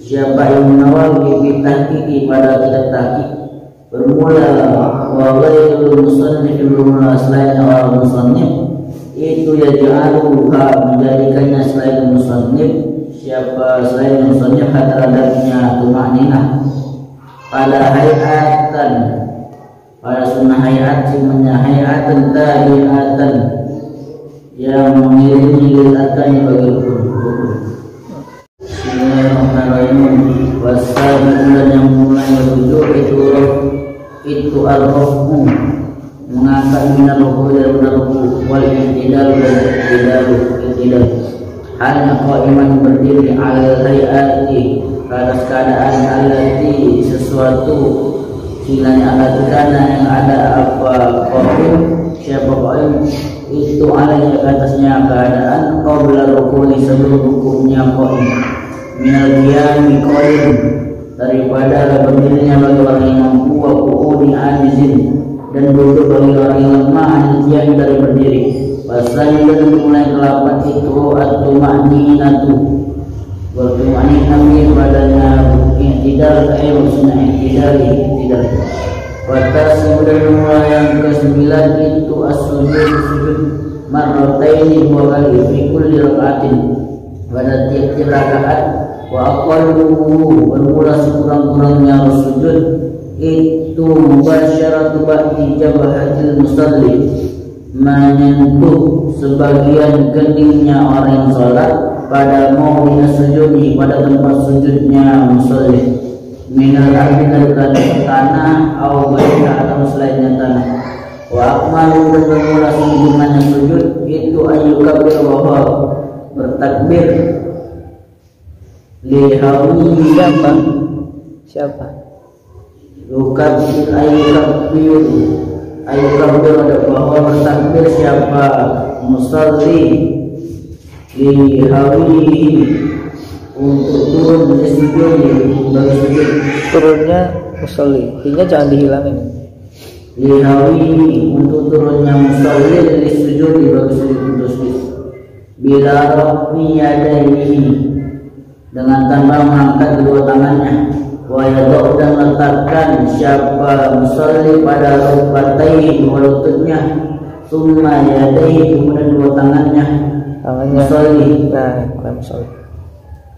siapa yang menawal bibit tahqiqi pada kitab tahqiq bermula wa ghairul musannif bermula selain awal musannif itu yaj'aluha menjadikannya selain musannif siapa selain musannif terhadapnya tumakninah pada hayatan pada sunnah hayat simanya hayatan tabi'atan yang mengiringi lihatkannya bagi rukun. Bismillahirrahmanirrahim. Wasabiqun yang mulai menuju itu al-rafu mengangkat minar ruku dari benar ruku wal i'tidal dan i'tidal hanya qaiman berdiri ala hayati atas keadaan alati sesuatu silanya alatikana yang ada apa qaim siapa qaim itu alaihi atasnya keadaan qabla rukuni sebelum rukunya qaim minal qiyami qaim daripada berdirinya bagi orang yang mampu wa qu'udi ajizin dan duduk bagi orang yang lemah anjian dari berdiri wasani dan mulai kelapan itu at-tumaninatu wa tumaninah padanya i'tidal maksudnya i'tidal watasi dan mulai yang ke-9 itu as-sujud marrataini dua kali fi kulli raka'atin pada tiap-tiap rakaat wa aqalluhu bermula sekurang-kurangnya sujud itu mubasyaratu ba'di jabahatil musalli menyentuh sebagian keningnya orang yang sholat pada mawdi'as sujudi pada tempat sujudnya musalli minal ardi dari tanah atau baina atau selainnya tanah wa akmalu dan bermula sempurnanya sujud itu ayyukabir wa bertakbir lihawi siapa yukabir ayyukabir ada bahwa bertakbir siapa musalli lihawi untuk turun dari sujud bagi sujud turunnya musalli ini jangan dihilangin lihawi untuk turunnya musalli dari sujud bagi sujud untuk sujud bila rafi yadaihi dengan tanpa mengangkat kedua tangannya wa yadau dan letakkan siapa musalli pada rukbatayhi dua lututnya summa yadaihi kemudian dua tangannya musalli musalli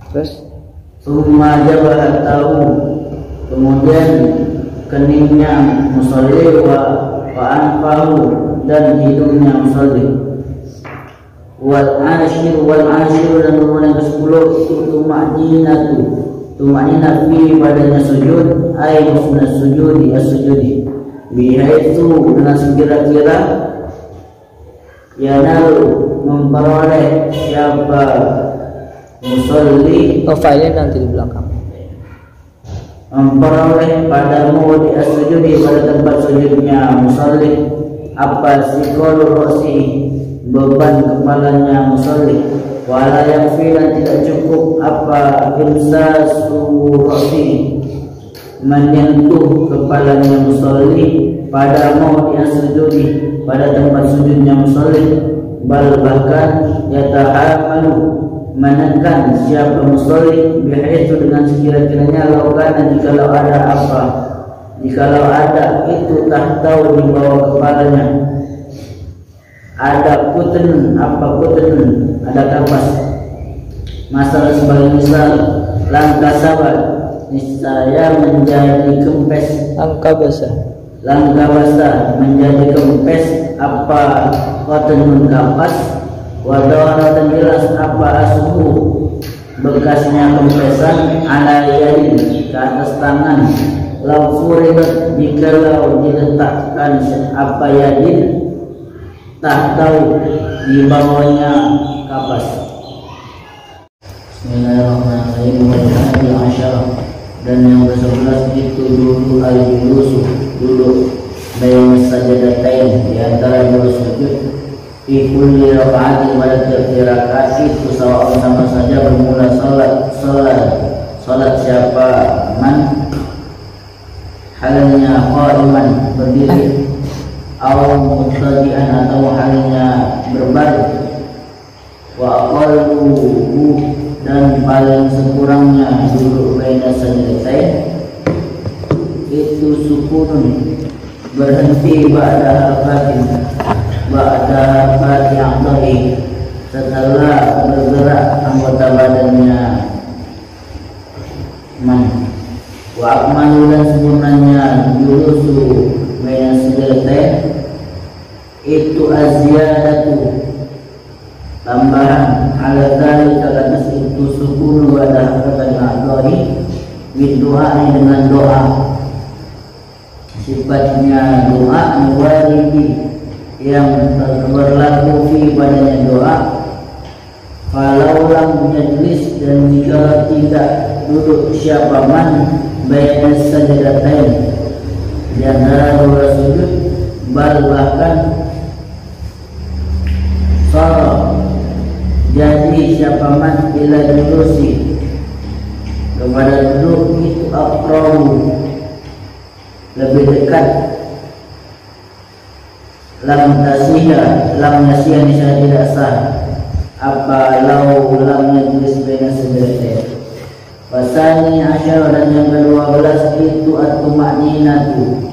terus summa jabah tahu kemudian keningnya musalli wa anfahu dan hidungnya musalli wal ashir dan kemudian ke-10 itu tumakninah fi padanya sujud ay maksudnya sujudi bihaitsu dengan sekira-kira yanalu memperoleh siapa musalli failnya nanti di belakang memperoleh pada mawdi as-sujudi pada tempat sujudnya musalli apa siqal ra'si beban kepalanya musalli wala yakfi dan tidak cukup apa imsasu ra'si menyentuh kepalanya musalli pada mawdi as-sujudi pada tempat sujudnya musalli bal bahkan yatahamalu menekan siapa musalli bihaitsu dengan sekira-kiranya laukana jikalau ada itu tahtau di bawah kepalanya ada kutun ada kapas masalah sebagai misal langkah sabar niscaya menjadi kempes langkah basah menjadi kempes apa kutun kapas wadawara dan jelas apa asuhu bekasnya kempesan ala yadin ke atas tangan lau furidat jikalau diletakkan apa yadin tak tahu di bawahnya kapas. Bismillahirrahmanirrahim. Wal-hadi asyarah, dan yang ke-11 itu duduk al-julusu, duduk baina sajadatain, di antara dua sujud. Fi kulli raka'atin, pada tiap rakaat itu sawa sama saja bermula salat siapa man halnya qa'iman berdiri, atau muttadi'an atau halnya berbaring. Wa aqalluhu, dan paling sekurangnya duduk baina sajadatain itu sukunun, berhenti ba'da harfati a'dha'i, setelah bergerak anggota badannya man. Wa akmalu, dan sempurnanya julusu baina sajadatain itu aziyadatu, tambahan ala dzalika, atas itu sukun wa harfati a'dha'i bidu'a, dengan doa. Sifatnya doa waridi, yang berlaku fi padanya doa. Falau lam yajlis, dan jika tidak duduk siapa man baina sajadatain, di antara dua sujud, bal bahkan jadi siapa man ila julusi, kepada duduk itu aqrabu, lebih dekat. Lam nasiha niscaya tidak sah apa lau lam yajlis baina sajadatain. Wasani asyar, dan yang ke-12 itu at-tuma'ninatu,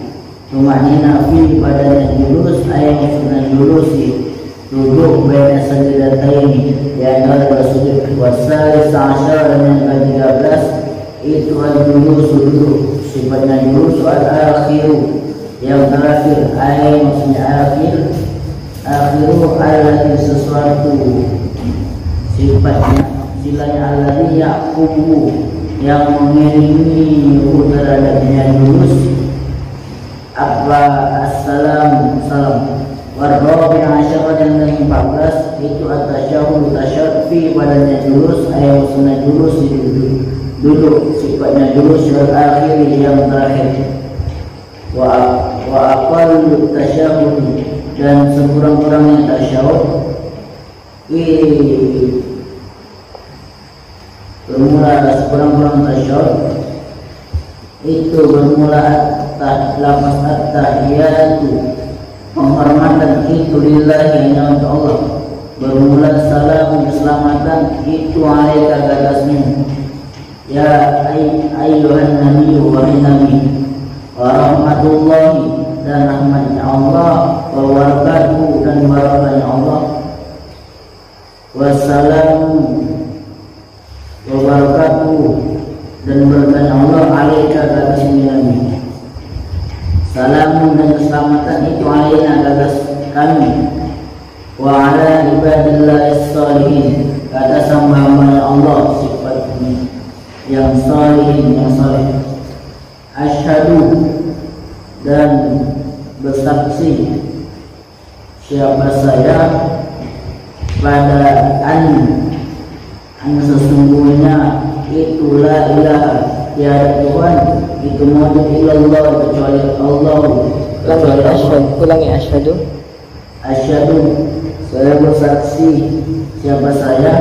tuma'nina fi padanya julus, ayat maksudnya julusi, duduk baina sajadatain, di antara dua sujud. Wasalis asyar, dan yang ke-13 itu al-julus, duduk, sifatnya julus al-akhiru, yang terakhir. Ayat maksudnya akhiru alladhi, sesuatu, sifatnya silanya alladhi yaqubu, yang mengiringi terhadapnya julus apa assalam, salam. Warrabi asyara, dan yang 14 itu at-tasyahud, tasyahud fi padanya julus, ayat maksudnya julus duduk, sifatnya julus al-akhir, yang terakhir. Wa aqallu tasyahud, dan sekurang-kurangnya tasyahud sekurang-kurang tasyahud itu bermula lafaz at-tahiyatu, penghormatan itu lillahi, hanya untuk Allah. Bermula salam, keselamatan itu alaika, atasmu, ya ayyuhan nabiyyu, wahai nabi, wa rahmatullahi, dan rahmatnya Allah, wa barakatuhu, dan barakahnya Allah, wassalamu, wa barakatuhu, dan berkahnya Allah, alaika, atas nabi. Salamun, dan keselamatan itu alaina, atas kami, wa ala ibadillahis shalihin, atas hamba-hamba Allah, sifatnya yang shalihin, yang saleh. Asyhadu, dan bersaksi siapa saya pada an sesungguhnya itu la ilaha, tiada Tuhan itu mawjud illallah, kecuali Allah. Ulangi asyhadu, saya bersaksi siapa saya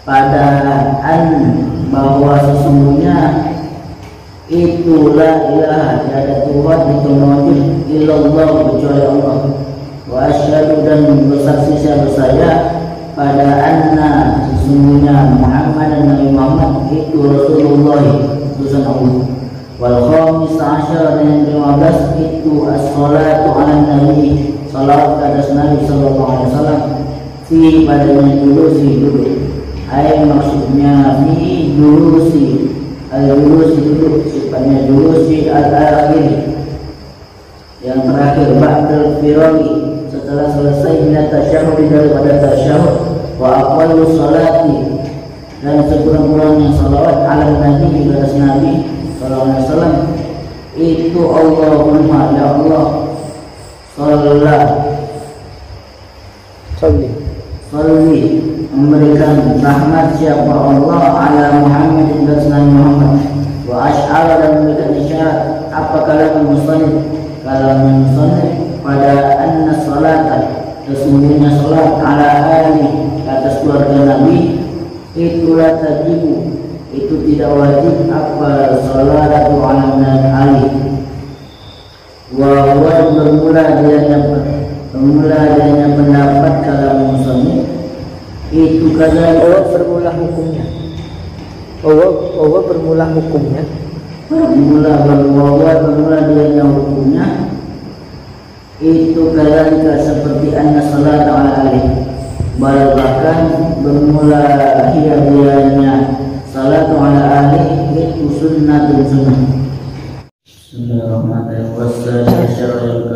pada an, bahwa sesungguhnya itu la ilaha, tiada Tuhan itu mawjud illallah, kecuali Allah. Wa asyhadu, dan bersaksi siapa saya pada anna, sesungguhnya Muhammad, dan Nabi Muhammad itu Rasulullah, utusan Allah. Wal khamis asyar, dan yang 15 itu as-salatu ala nabi, salat atas Nabi sallallahu alaihi wasallam, fi padanya julusi, duduk. Ai maksudnya fi julusi, al-julusi duduk, sifatnya julusi al-akhir, yang terakhir. Ba'dal firagi, setelah selesai min tasyahud, daripada tasyahud. Wa aqallu salati, dan sekurang-kurangnya salawat ala nabi, atas Nabi sallallahu alaihi wasallam itu Allahumma, ya Allah, salli memberikan rahmat siapa Allah ala Muhammad dan Nabi Muhammad, wa asy'ara dan memberikan isyarat apa kalam musannif pada anna salatan sesungguhnya salat ala ali atas keluarga Nabi itu la tajibu itu tidak wajib apa salatu ala ali wa bermula adanya pendapat kalam musannif itu kadang bermula hukumnya. Bermula hukumnya. Bermula adanya hukumnya itu kadang seperti anna salat ala ali. Bahkan bermula adanya salat ala ali itu sunnah. Bismillahirrahmanirrahim. Wassalatu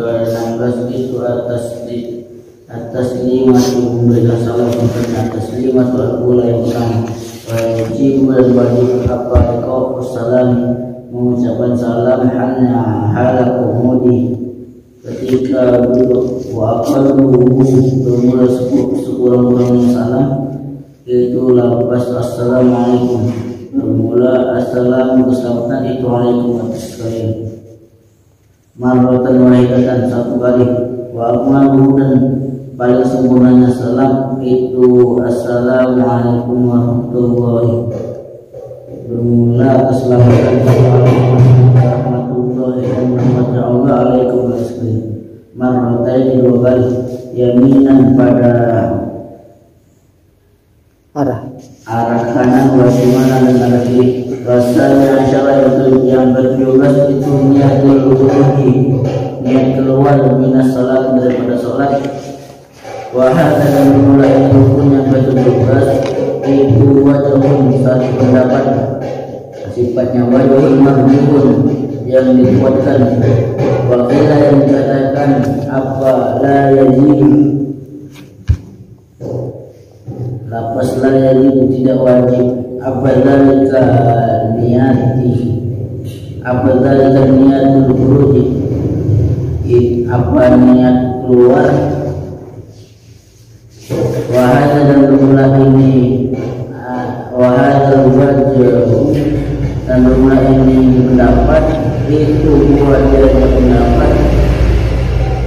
wassalamu itu atas-taslimatu memberikan salam kepada taslimatu al-ula yang pertama wa yajibu dan wajib apa kau salam mengucapkan salam hala kumudi ketika duduk wa aqallu bermula sekurang-kurangnya salam itu lafaz assalamualaikum bermula assalamu bersamakan itu alaikum atas kalian marratan wahidatan satu kali wa akmalu dan paling sempurnanya salam itu assalamualaikum warahmatullahi bermula assalamualaikum warahmatullahi wabarakatuh marratan dua kali yaminan pada arah kanan wa shimalan dan arah kiri rasanya asyara yang ke-12 itu niat keluar minas salat daripada salat wahada dan mulai rukun yang ke-17 itu wajahun satu pendapat sifatnya wajahun mardibun yang dikuatkan wakilah yang dikatakan apa la yajib lapas la yajib tidak wajib apa dalika niatul khuruj apa niat keluar wahada dan bermula ini wahada wajah dan bermula ini pendapat itu wajahnya pendapat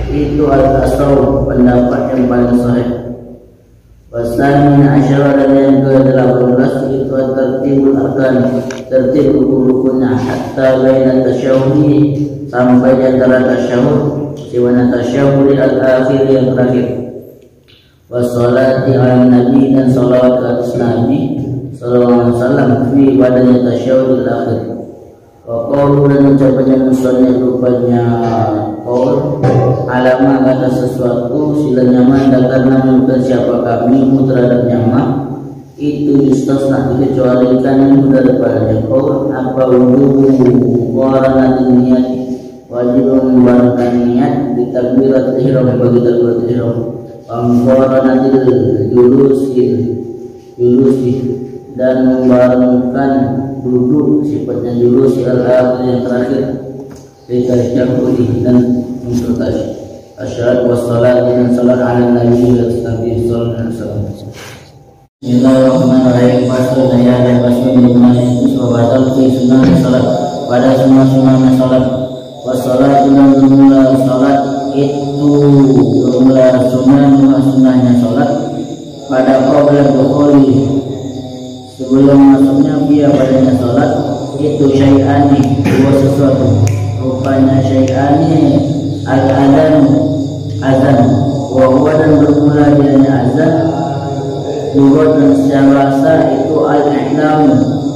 itu al-asawab pendapat yang paling sahih. Wasan asyara dan yang ke-18 itu tertibul arkan tertib rukun-rukunnya hatta baina tasyahudi sampai di antara tasyahud siwana tasyahudi al-akhir yang terakhir wassalati ala nabi dan salawat atas nabi sallallahu alaihi wasallam fi badannya tasyahud al-akhir wa qawlu dan ucapannya musannif rupanya qaul alama kata sesuatu sila nyaman dan karena menunjukkan siapa kami terhadap nyaman itu istisna dikecualikan daripada qaul apa wujud qaranatin niat wajib membarengkan niat di takbirat ihram bagi takbirat ihram qaranatil julusi dan membarengkan duduk sifatnya julusi al-akhir yang terakhir ditasyahudi dan untuk tasyahud wassalat dan salat ala nabi sallallahu alaihi wasallam. Bismillahirrahmanirrahim. Fasal dan fasal dimana batal fi sunnah salat pada sunnah salat wassalat dan bermula salat itu bermula sunnahnya salat pada qabla dukhuli sebelum masuknya dia padanya salat itu syai'ani dua sesuatu rupanya syai'ani al-adhan azan wa huwa dan bermula dianya azan lughat dan secara bahasa itu al-ihlam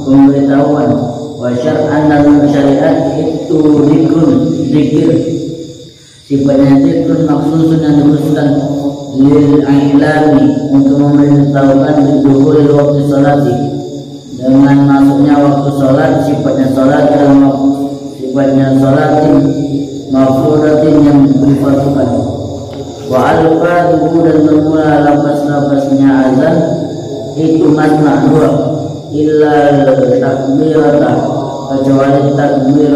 pemberitahuan wa syar'an dan syariat itu zikir sifatnya zikr maksusun yang dikhususkan lil ihlami untuk memberitahukan dukhul waktu salati dengan masuknya waktu salat sifatnya salat dalam sifatnya salatin mafrudatin yang difardukan wa al-fadhu dan bermula lafaz-lafaznya azan itu masna dua illa takbirata kecuali takbir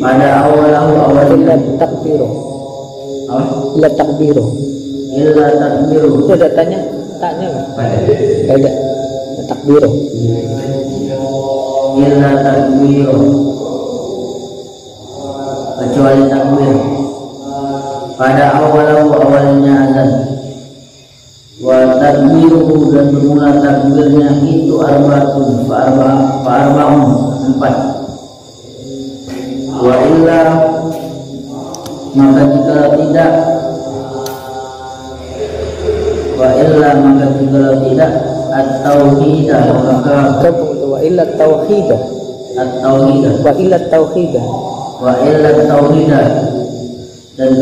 pada awalnya takbiru illa takbiru. Itu ada taknya nggak ada takbiru. Illa takbiru, kecuali takbir pada awalnya azan. Wa takbiru, dan bermula takbirnya itu arba'un fa'arba'un 4. Wa illa, maka jika tidak, at-tauhidah, maka wa illa tauhidah dan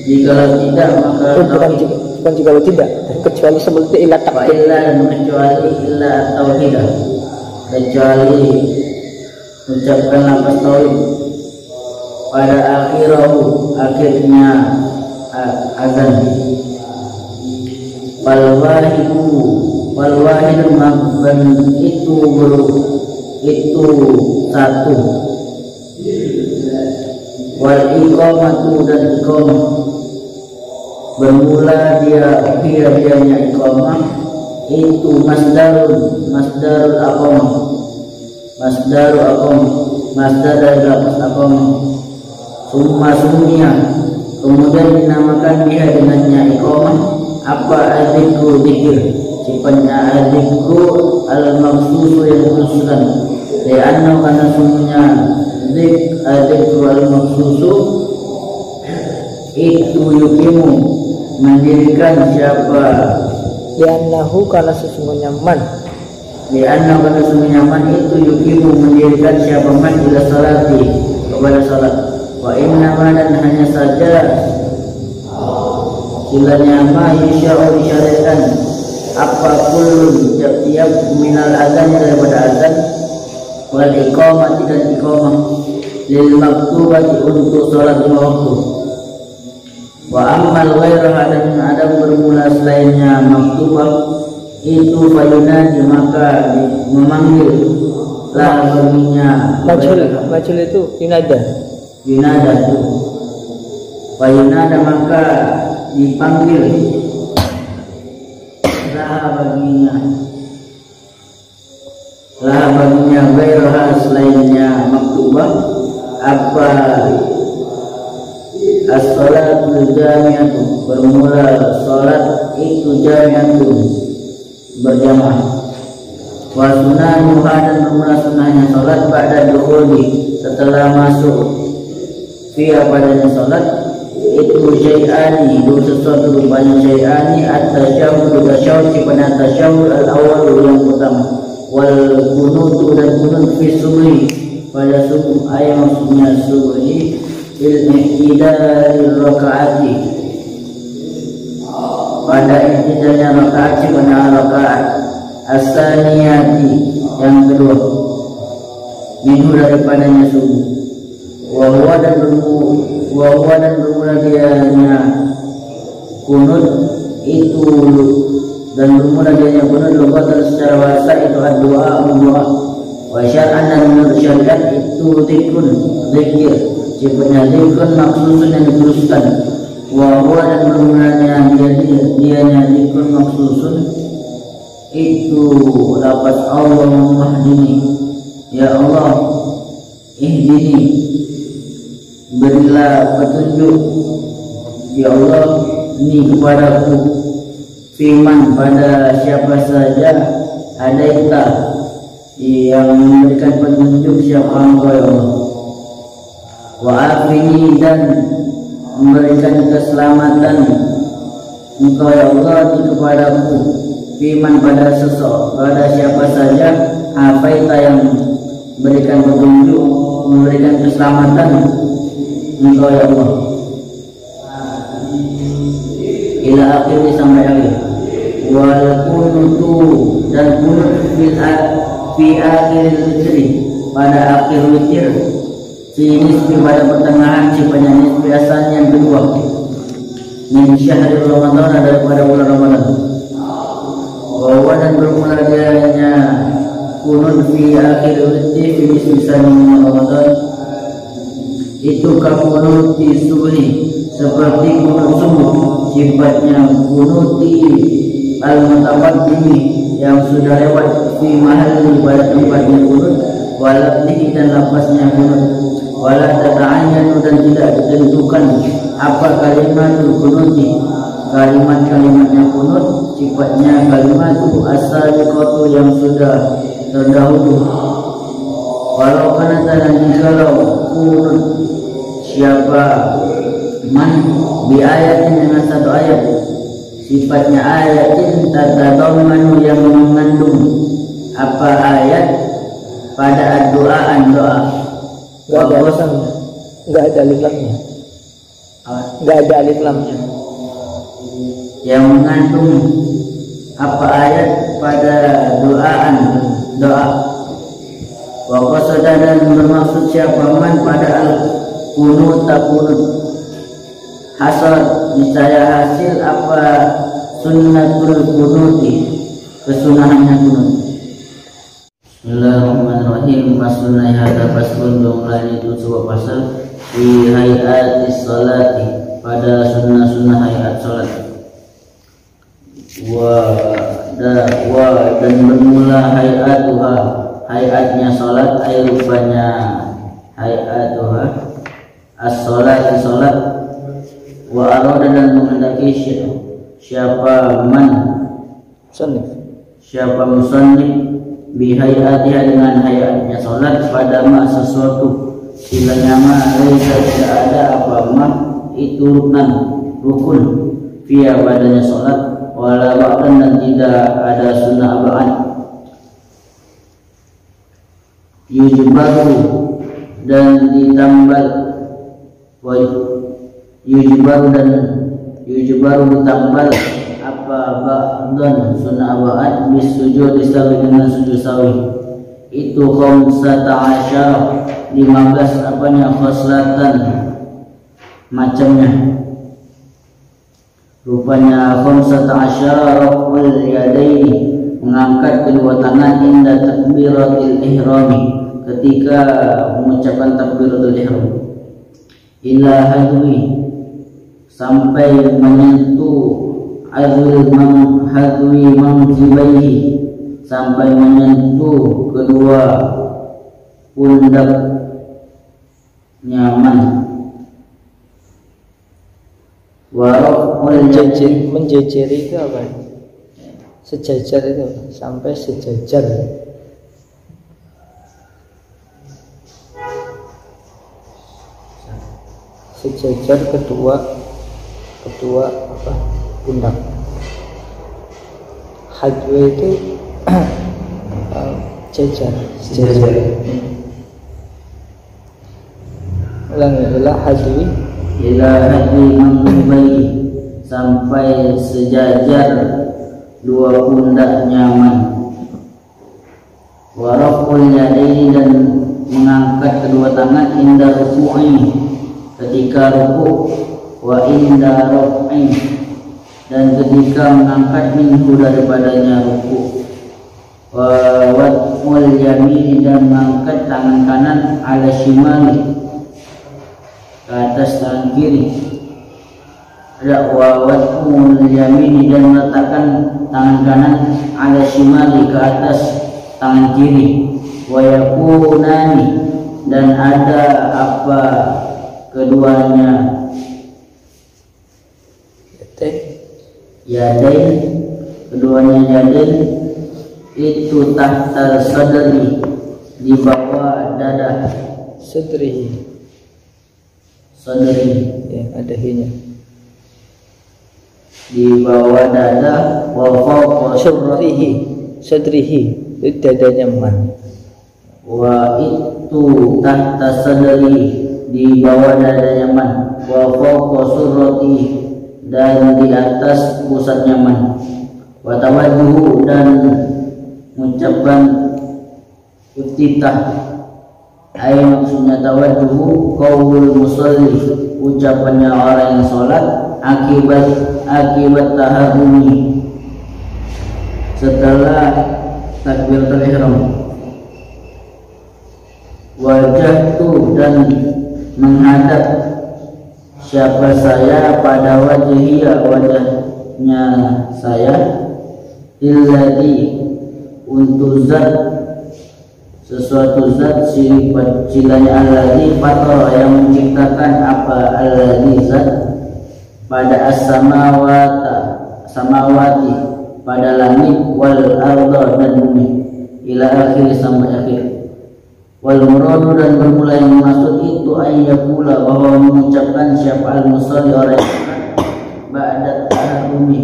jika tidak maka bukan jika tidak, kecuali sebelum itu illa takbir. Kecuali illa tauhidah, kecuali ucapkan lafaz tauhid pada akhirnya azan. Wal-wahidu makban itu satu. Wal iqamatu, dan iqamah bermula dianya iqamah itu masdarul aqamah, masdar dari lafaz aqamah. Sumia, kemudian dinamakan dia dengannya iqamah apa adzikru, dzikir. Sifatnya adzikru al-maqsusu yang khususkan, li'anna karena sungguhnya adzikru al-maqsusu itu yukimu, mendirikan siapa. Li'annahu, karena sesungguhnya man itu yukimu, mendirikan siapa man ila salati, kepada salat. Wa innama, dan hanya saja silanya ma yusya'u disyariatkan apa kulun tiap-tiap minal azan, daripada azan, wal iqamati, dan iqamah, lil maktubati, untuk salat lima waktu. Wa ammal ghairaha, dan ada bermula selainnya maktubah itu fayunadi, maka memanggil lah baginya. Majul itu yunada itu fayunada, maka dipanggil lah baginya ghairaha, selainnya maktubah apa as-salatul jami'atu, bermula salat itu jami'atu, berjamaah. Wa sunanuha, dan bermula sunahnya salat ba'da dukhuli, setelah masuk fiha padanya salat itu syai'ani, dua sesuatu rupanya syai'ani, at-tasyahud, pada tasyahud al-awwal yang pertama, wal kunutu, dan kunut fi subhi, pada subuh, ayat maksudnya subhi, bil ihtidal rakaati, pada ihtidalnya rakaat, pada rakaat as-saniyati, yang kedua, minhu, daripadanya subuh. Wa huwa, dan bermula dianya kunut itu, dan bermula dianya kunut lugatan secara bahasa itu doa. Wa syar'an, dan menurut syariat itu zikrun, zikir. Sifatnya zikrun maksusun, yang dikhususkan. Wa huwa, dan bermula dianya zikrun maksusun itu lafaz Allahumma hdini, ya Allah ihdini, berilah petunjuk ya Allah ini kepadaku, firman, pada siapa saja hadaita, yang memberikan petunjuk siapa engkau ya Allah. Wa afini, dan memberikan keselamatan engkau ya Allah itu kepadaku, firman, pada siapa saja hafaita, yang memberikan petunjuk, memberikan keselamatan engkau ya Allah. Ila akhirnya, sampai akhir. Wal kunutu, dan kunut fi akhir witri, pada akhir witir, fi nisbi, pada pertengahan, sifatnya nisbi asalnya yang kedua, min syahri Ramadan, daripada bulan Ramadan. Wa, dan bermula dianya kunut fi akhir witri, fi nisbi asalnya Ramadan, itu kakunuti subhi seperti kunut subuh, sifatnya kunuti al-mutaqaddimi yang sudah lewat fi mahalli pada tempatnya kunut, walafdihi dan lafaznya kunut, wala tata'ayyanu dan tidak ditentukan apa kalimatul kunuti, kalimat-kalimatnya kunut, sifatnya kalimatul as-sabiqatu yang sudah terdahulu. Walau kana dan jikalau kunut siapa man bi ayatin dengan satu ayat, sifatnya ayatin tatadammanu yang mengandung apa ayat pada doaan doa. Enggak ada alif lamnya. Enggak ada alif lamnya. Yang mengandung apa ayat pada doaan doa. Wa qasada dan bermaksud siapa man pada al-qunut kunut hasil niscaya hasil apa sunnatul kunuti, kesunahannya kunut. Bismillahirrahmanirrahim. Faslun hadza faslun jumlah itu sebuah pasal fi hayatis salati pada sunnah-sunnah hayat salat. Dan bermula hayatuha, hayatnya salat, rupanya hayatuha as-salat salat. Wa arada dan menghendaki siapa man siapa musannif bihayatiha dengan hayatnya salat pada sesuatu silanya laisa tidak ada apa itu rukun via badannya salat, wala ba'dan dan tidak ada sunnah ba'an. Yujbaru dan ditambal, yujbaru ditambal apa ba'dan sunnah ba'an bis sujud sawi dengan sujud sawi. Itu khamsata asyara 15 apanya khoslatan macamnya. Rupanya khamsata asyara raf'ul yadaini mengangkat kedua tangan inda takbiratil ihrami ketika mengucapkan takbiratul ihram. Ila hadwi sampai menyentuh hadwi manjibaihi sampai menyentuh kedua pundak nyaman. Menjejer itu apa? Sejajar itu sampai sejajar. Sejajar kedua apa? Pundak. Hadwe itu sejajar. Ulang hadwi ila hadwi manjibaihi sampai sejajar dua pundak nyaman. Wa raf'ul yadaini dan mengangkat kedua tangan inda ruku'i ketika ruku', wa inda raf'i dan ketika mengangkat minhu daripadanya ruku', wa wad'ul yamini dan mengangkat tangan kanan ala shimali ke atas tangan kiri. Ada wa wad'ul yamini dan meletakkan tangan kanan ala shimali ke atas tangan kiri. Wa yakunani dan ada apa keduanya yadain, keduanya yadain itu tahta sadri di bawah dada. Sadri ya, ada hinya di bawah dada. Wa fawqa sadrihi itu dadanya man. Wa itu tahta sadri di bawah dadanya man. Wa fawqa surrati dan di atas pusatnya man. Wa tawajjuhu dan mengucapkan iftitah. Ay maksudnya tawajjuhu qaulul musalli, ucapannya orang yang sholat akibat tahallumi setelah takbiratul ihram. Wajah tu dan menghadap siapa saya pada wajahnya saya, illadhi untuk zat sesuatu zat silanya alladhi fatara yang menciptakan apa alladhi zat pada samawati pada langit wal arda dan bumi ila akhir sampai akhir. Wal muradu dan bermula yang maksud itu ayyakula bahwa mengucapkan siapa al-musalli orang yang ba'da taharrumi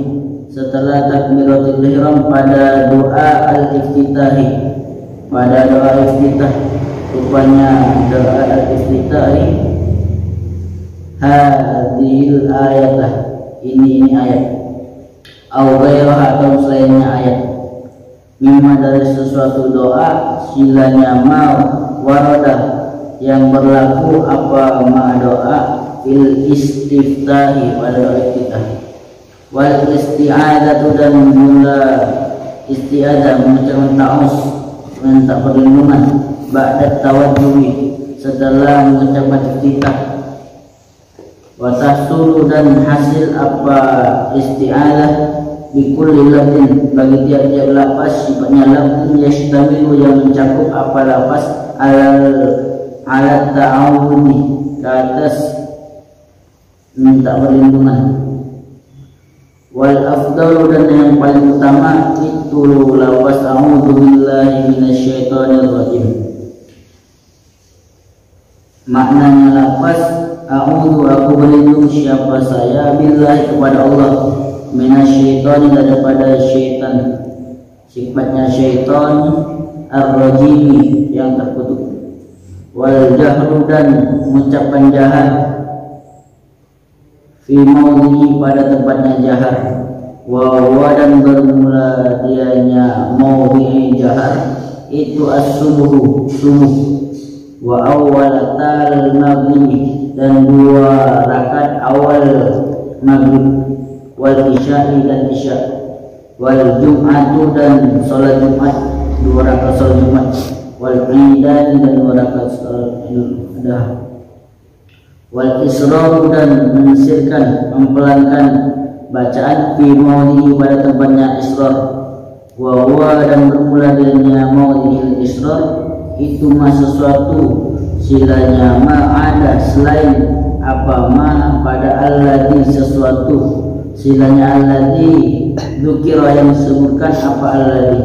setelah takbiratul ihram pada doa al-iftitahi pada doa iftitah. Rupanya doa al-iftitahi hadhil ayatah ini ayat au ghairaha atau selainnya ayat mimma dari sesuatu doa silanya mau warada yang berlaku apa ma doa fil istiftahi pada doa iftitah wal isti'adzatu dan mula isti'adzah mengucapkan ta'awuz minta perlindungan ba'da tawajjuhi setelah mengucapkan iftitah wa tahsulu dan hasil apa isti'adzah bikulli lafzin bagi tiap-tiap lafaz sifatnya lafzun yashtamilu yang mencakup apa lafaz ala ta'awudi ke atas minta perlindungan. Wal afdalu dan yang paling utama itu lafaz a'udzu billahi minasyaitonir rajim. Maknanya lafaz a'udzu aku berlindung siapa saya billahi kepada Allah minasyaiton daripada syaitan sifatnya syaitan ar-rajimi yang terkutuk. Wal jahru dan mengucapkan jahat fi maudhihi pada tempatnya jahar wa dan bermula dianya maudhi jahar itu as-subuh subuh wa awwalatal maghrib dan 2 rakaat awal maghrib wal isya'i dan isya wal jum'atu dan salat Jumat 2 rakaat salat Jumat wal idan dan 2 rakaat salat Idul wal israr dan mensirkan mempelankan bacaan fi maudhi pada tempatnya israr wa huwa dan bermula dengannya maudhi israr itu sesuatu silanya ma ada selain apa ma pada alladhi sesuatu silanya alladhi dzukira yang disebutkan apa alladhi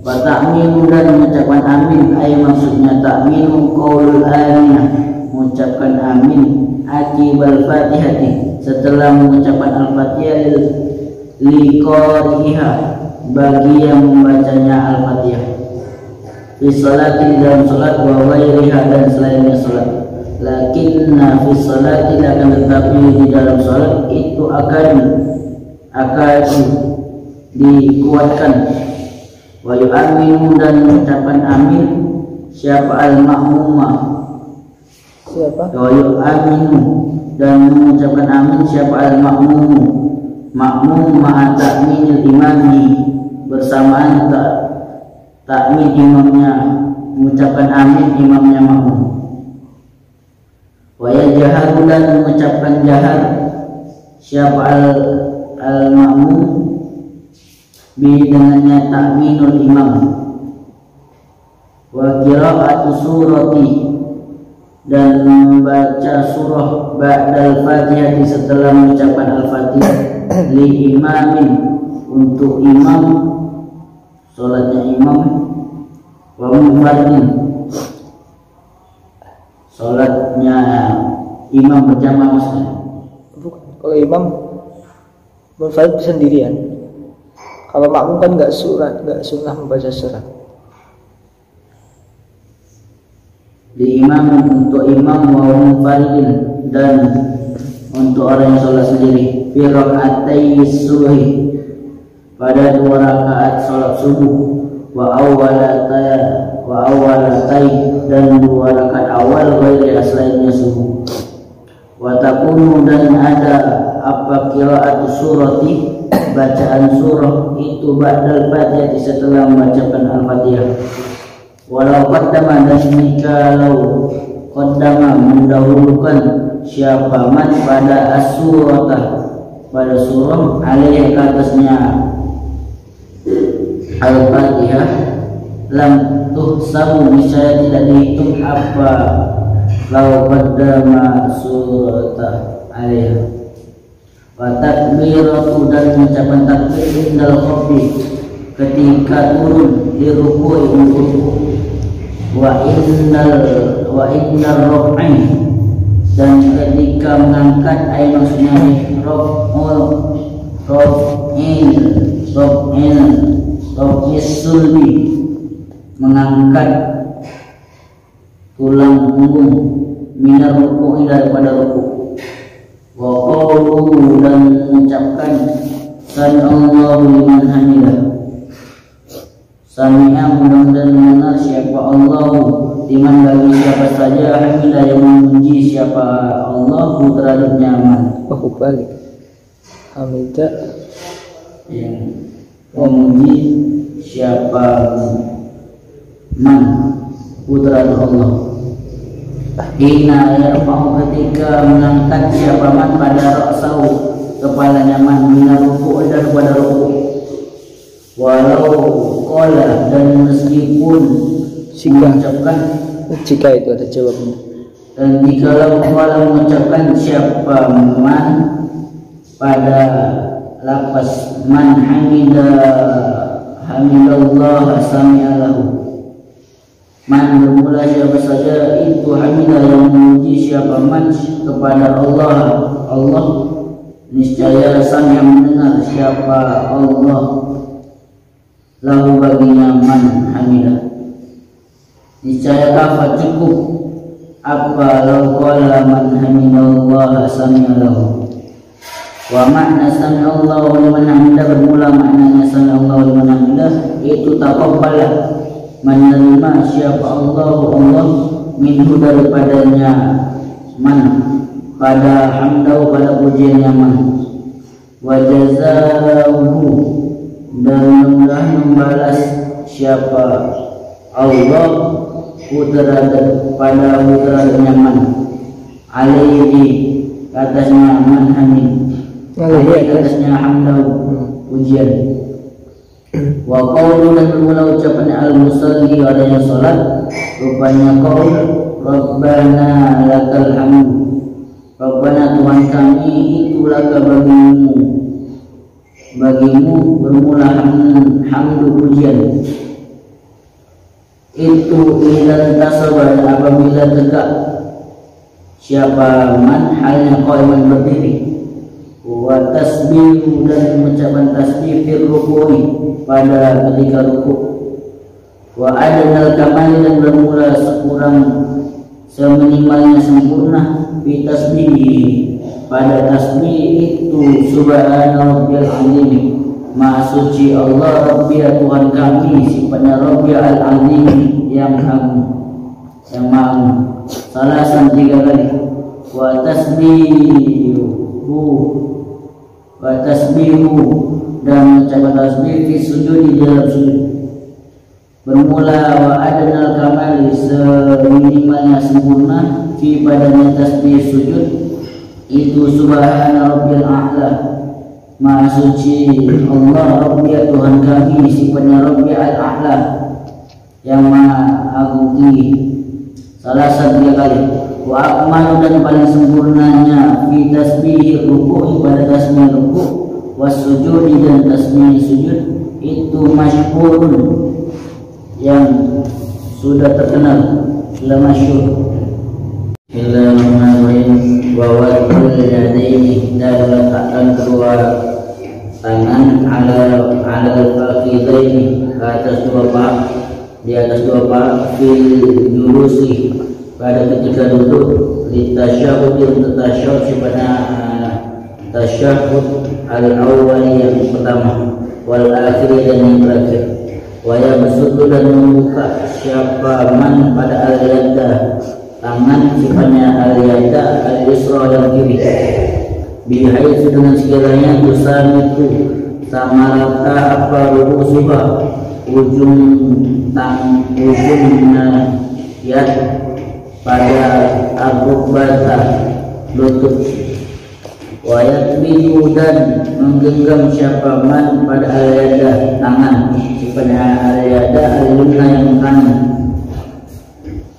wa ta'minu dan mengucapkan amin ay maksudnya ta'minu qaulul aminah mengucapkan amin akibal fatihati setelah mengucapkan al-fatihah liqariha bagi yang membacanya al-fatihah fi salati dalam salat wa ghairiha dan selainnya salat lakinna fi salati akan tetapi di dalam salat itu akan dikuatkan wa yu'minu dan mengucapkan amin siapa al-ma'muma siapa wa yu'minu dan mengucapkan amin siapa al-ma'mum ma'mum ma'a ta'minil imami bersamaan takmin imamnya mengucapkan amin imamnya makmum wa yajharu dan mengucapkan jahar siapa al-makmum bi dengannya takminul imam wa qira'atu surati dan membaca surah ba'dal fatihah setelah mengucapkan al-fatihah li imamin untuk imam salatnya imam wa munfaridin salatnya imam berjamaah maksudnya. Bukan. Kalau imam munfarid sendirian. Kalau makmum kan enggak sunnah membaca surat. Di imam untuk imam wa munfaridin dan untuk orang yang salat sendiri fi raka'atay subhi pada 2 rakaat salat subuh wa awwalatai dan 2 rakaat awal ghairi selainnya subuh wa takunu dan ada apa qira'atu surati bacaan surah itu ba'dal fatihah setelah membacakan al-fatihah walau qaddama dan jikalau qaddama mendahulukan siapa man pada as-surata pada surah alaihi atasnya Al-Fatihah lam tuhsabu niscaya tidak dihitung apa lau qaddama surata alaihi wa takbiratu dan mengucapkan takbir indal khafdi ketika turun di ruku' wa innal raf'i dan ketika mengangkat ayat maksudnya raf'is sulbi mengangkat tulang punggung minar ruku'i daripada ruku'. Wa qawluhu dan mengucapkan sami'allahu liman hamidah sami'a mudah-mudahan mendengar siapa Allah liman bagi siapa saja hamidah yang memuji siapa Allah terhadap nyaman balik hamidah yang memuji siapa man terhadap Allah. Hina yarfa'u ketika mengangkat siapa man pada ra'sahu kepalanya man minar ruku' daripada ruku'. Walau qala dan meskipun mengucapkan jika itu ada jawabnya dan jikalau qala mengucapkan siapa man pada lafaz man hamidallah sami'alahu man bermula siapa saja itu hamidah yang memuji siapa man kepada Allah niscaya sang yang mendengar siapa Allah lahu baginya man hamidah niscaya kafa cukup apa lau qala man hamidallah sami'alahu wa makna sami'allahu liman hamidah bermula maknanya sami'allahu liman hamidah itu taqabbala menerima siapa Allah minhu daripadanya man pada hamdahu pada pujiannya man wa jazahu dan membalas siapa Allah terhadapnya man alaihi atasnya man hamid alaihi atasnya hamdahu pujian. Wa qawlu dan bermula ucapan al-musalli adanya salat rupanya qaul Rabbana lakal hamdu Rabbana Tuhan kami itu laka bagimu bermula hamdu pujian itu ilan tasawwur apabila tegak siapa man halnya qaiman berdiri wa tasbih dan mengucapkan tasbih fil ruku'i pada ketika ruku' wa adnal kamal dan bermula seminimalnya sempurna fi tasbih pada tasbih itu subhana rabbiyal azim maha suci Allah Rabbiya Tuhan kami sifatnya Rabbiyal azim yang agung yang maha salasan 3 kali wa tasbihu dan mengucapkan tasbih fi sujud di dalam sujud bermula wa adnal kamali seminimalnya sempurna fi padanya tasbih sujud itu subhana rabbil a'la maha suci Allah Rabbiya Tuhan kami sifatnya Rabbiyal a'la yang maha agung tinggi salasan 3 kali wa akmalu dan paling sempurnanya fi tasbih ruku' pada tasbih ruku' was sujudi dan tasbih sujud itu masyhurun yang sudah terkenal sudah masyhur. Bismillahirrahmanirrahim wa wad'ul yadaini dan letakkan kedua tangan ala al-faqidaini ke atas dua paha di atas dua paha fil julusi pada ketika duduk litasyahud untuk tasyahud sifatnya tasyahud al-awwali yang pertama wal akhiri dan yang terakhir wa yabsutu dan membuka siapa man pada al-yada tangan sifatnya al-yada al-yusra yang kiri bihaitu dengan sekiranya tusamitu sama rata apa ujung yad pada ar-rukbata lutut, wa yatbidu dan menggenggam siapa man pada al-yada tangan, pada al-yada al-yumna yang kanan.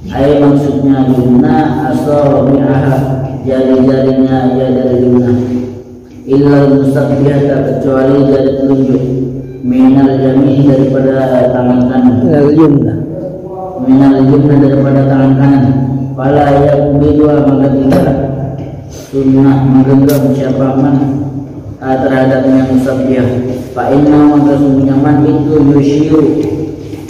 Ay maksudnya yumna asabi'aha, jari-jarinya yada al-yumna, illa mustabbihata kecuali jari telunjuk, minal yamin daripada tangan kanan, minal yumna daripada tangan kanan. Fala yakbidu maka tidak sunnah menggenggam siapa man terhadapnya musabbih. Fa inna maka sungguhnya man itu yusyiru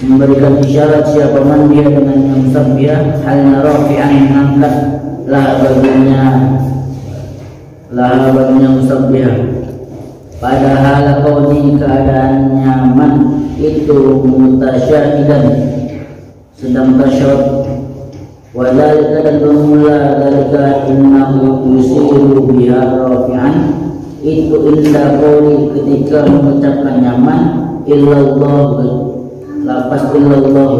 memberikan isyarat siapa man dia dengan yang musabbih, halnya rafi'an mengangkat lah baginya musabbih. Padahal kauni keadaannya man itu mutasyahidan sedang tasyahud, wadhalika dan bermula dalika innahu yusiru biha rafi'an, itu indah kauli ketika mengucapkan nyaman illallah, lafaz illallah,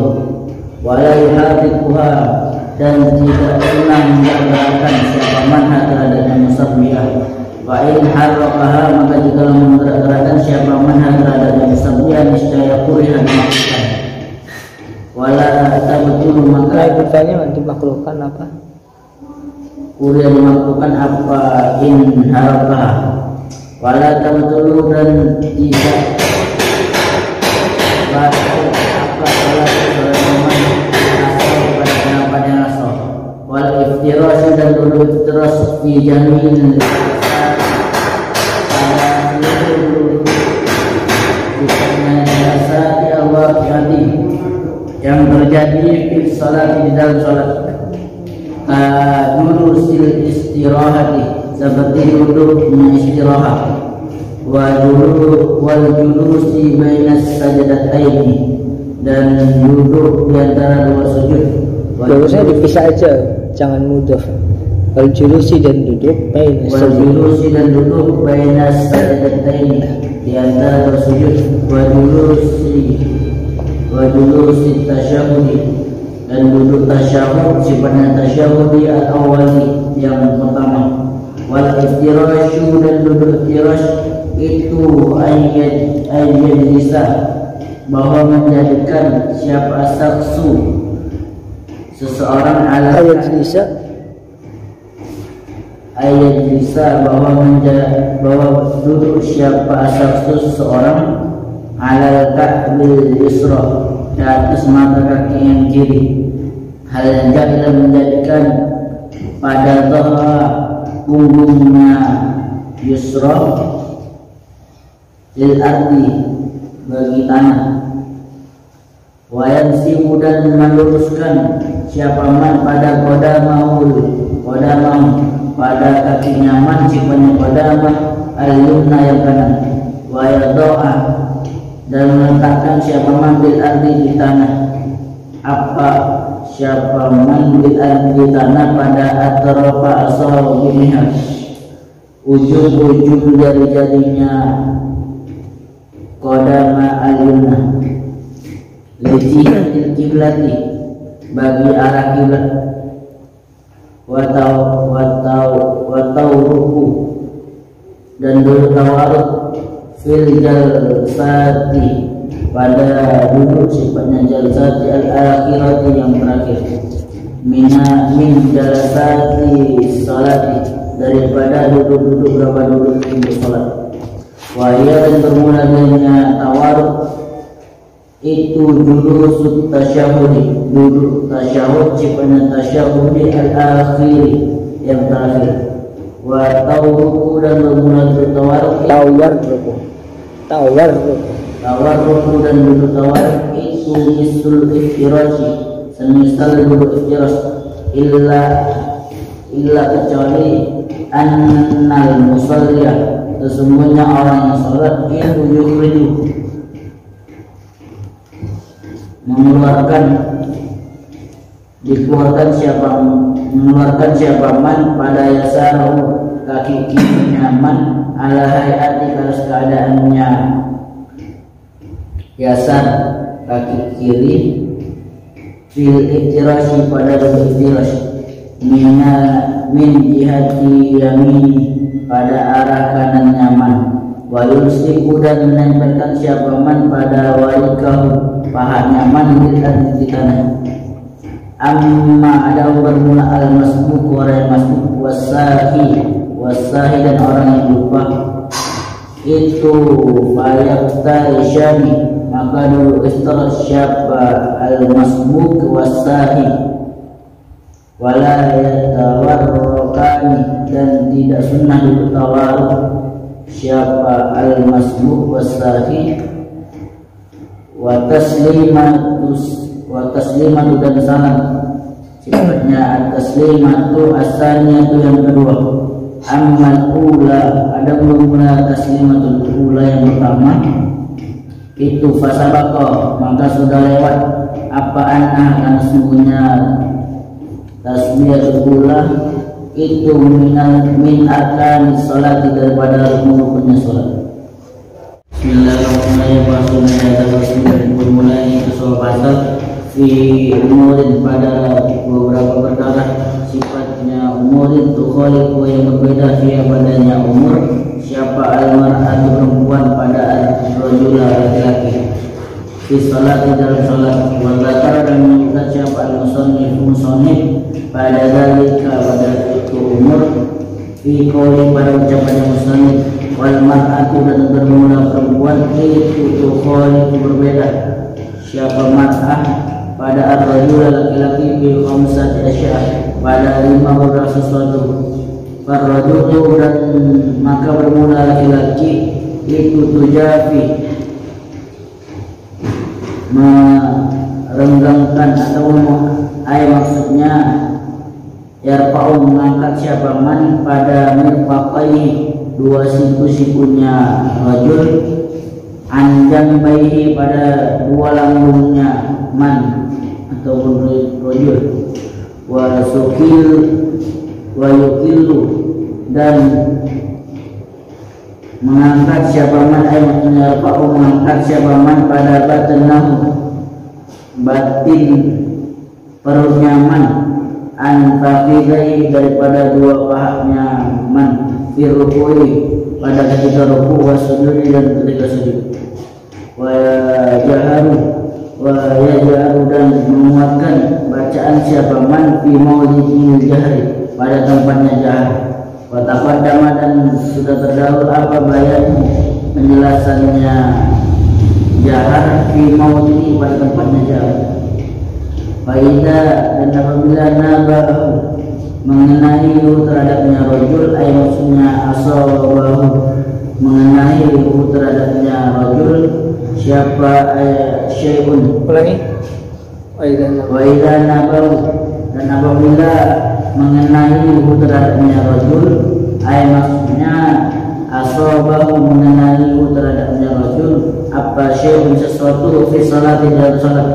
wala yuhadikuha dan tidak pernah menggerakkan siapa manha terhadapnya musabbihah. Wa in harraqaha maka jika menggerakkan siapa manha terhadapnya musabbihah niscaya kurihan dimaksudkan. Wala tabtul maka bertanya dimakhlukkan apa? Kurihan dimakhlukkan apa in harraqaha. Wala tabtul dan tidak batal apa salat berman asal pada pendapat yang asal. Wal iftiras dan dulu iftiras fi jamil yang terjadi di salat, di dalam salat, julusil istirahati seperti duduk istirahat, wal julusi bainas sajadataini dan duduk di antara dua sujud. Bagusnya dipisah aja, jangan mudhaf. Wal julusi dan duduk bainas sajadataini di antara dua sujud, wa julusi tasyahudi dan duduk tasyahud sifatnya tasyahudi al-awwali yang pertama. Wal iftirasyu dan duduk iftirash itu ayat bisa bahwa menjadikan siapa saksu seseorang ala ayat bisa bahwa duduk siapa saksu seseorang ala ka'bil yusra di atas mata kaki yang kiri, hal yang jadilah menjadikan pada dhaha punggungnya yusra lil ardi bagi tanah, wa yansibu dan meluruskan siapa man pada qadamahu pada kakinya man sifatnya qadamah al-yumna yang kanan, wa yadha'a dan meletakkan siapa man bil ardi di tanah apa siapa man bil ardi di tanah pada atrafa asabiha ujung-ujung jari-jarinya qadama al-yumna lijihatil kiblati bagi arah kiblat, watau ruku dan bertawaruk fil jalsati pada duduk sifatnya jalsati al-akhirati yang terakhir, min jalsati salati daripada duduk-duduk berapa duduk untuk salat. Wahia dan bermula dengan tawaruk itu julusul tasyahudi, duduk tasyahud sifatnya tasyahudi al-akhiri yang terakhir. Wa tawarruku dan bermula bertawaruk tawarruku dan duduk tawaruk itu misul iftirashi semisal duduk iftiras illa kecuali annal musalliyah sesungguhnya orang yang salat itu yukhriju mengeluarkan siapa man pada yasaru kaki kirinya man ala hayati atas keadaannya yasar kaki kiri fil iftirashi pada duduk iftirash min jihati yamini pada arah kanan nyaman, wa yumsiku dan menempelkan siapa man pada walikahu paha nyaman di tanah. Amma ada bermula al-masbuk orang yang masbuk, wasahi dan orang yang lupa itu fayaftarishani, maka dulu istirahat siapa al-masbuk wasahi, wala yatawarrokani dan tidak sunnah dulu tawarruk siapa al-masbuk wasahi, wa taslimatu dan salam sifatnya at-taslimatu asalnya itu yang kedua. Ammal ula ada mula taslimatul ula yang pertama itu fasabaqah maka sudah lewat apa anna kan sungguhnya tasmiyatul ula itu min arkan salat daripada rukunnya salat. Bismillahirrahmanirrahim. Bermulai soal pasal fi umurin pada beberapa perkara sifatnya umurin tukhalifu yang berbeda via padanya umur siapa almar'atu perempuan pada al-rajula laki-laki fi salat dalam salat, wa zakar dan menyebutkan siapa al-musannif pada zalika pada itu umur fi qouli pada ucapannya musannif wal mar'atu dan bermula perempuan itu tukhalifu berbeda siapa mar'ah pada ar-rajul laki-laki bil khamsati asya pada 5 beberapa sesuatu. Ar-rajul dan maka bermula laki-laki itu tujafi merenggangkan atau maksudnya yarfa'u mengangkat siapa man pada mirfaqaihi dua siku-sikunya rajul anjang baihi pada dua lambungnya man ataupun rajul wa yukilu dan mengangkat siapa man maksudnya yarfa'u mengangkat siapa man pada batin perutnya man anfaqidai daripada dua pahanya man firrukui pada ketika ruku wa sujudi dan ketika sujud wa yajaru dan menguatkan bacaan siapa man fi mawdhi'il jahri pada tempatnya jahar wa taqaddama dan sudah terdahulu apa bayan penjelasannya jahar fi mawdhi'i pada tempatnya jahar. Faida dan apabila nabahu mengenai terhadapnya rajul ay maksudnya asabahu mengenai terhadapnya rajul siapa syai'un ulangi wa idza nabahu dan apabila mengenai terhadapnya rajul ay maksudnya asabahu mengenai terhadapnya rajul apa syai'un sesuatu fi salati dalam salat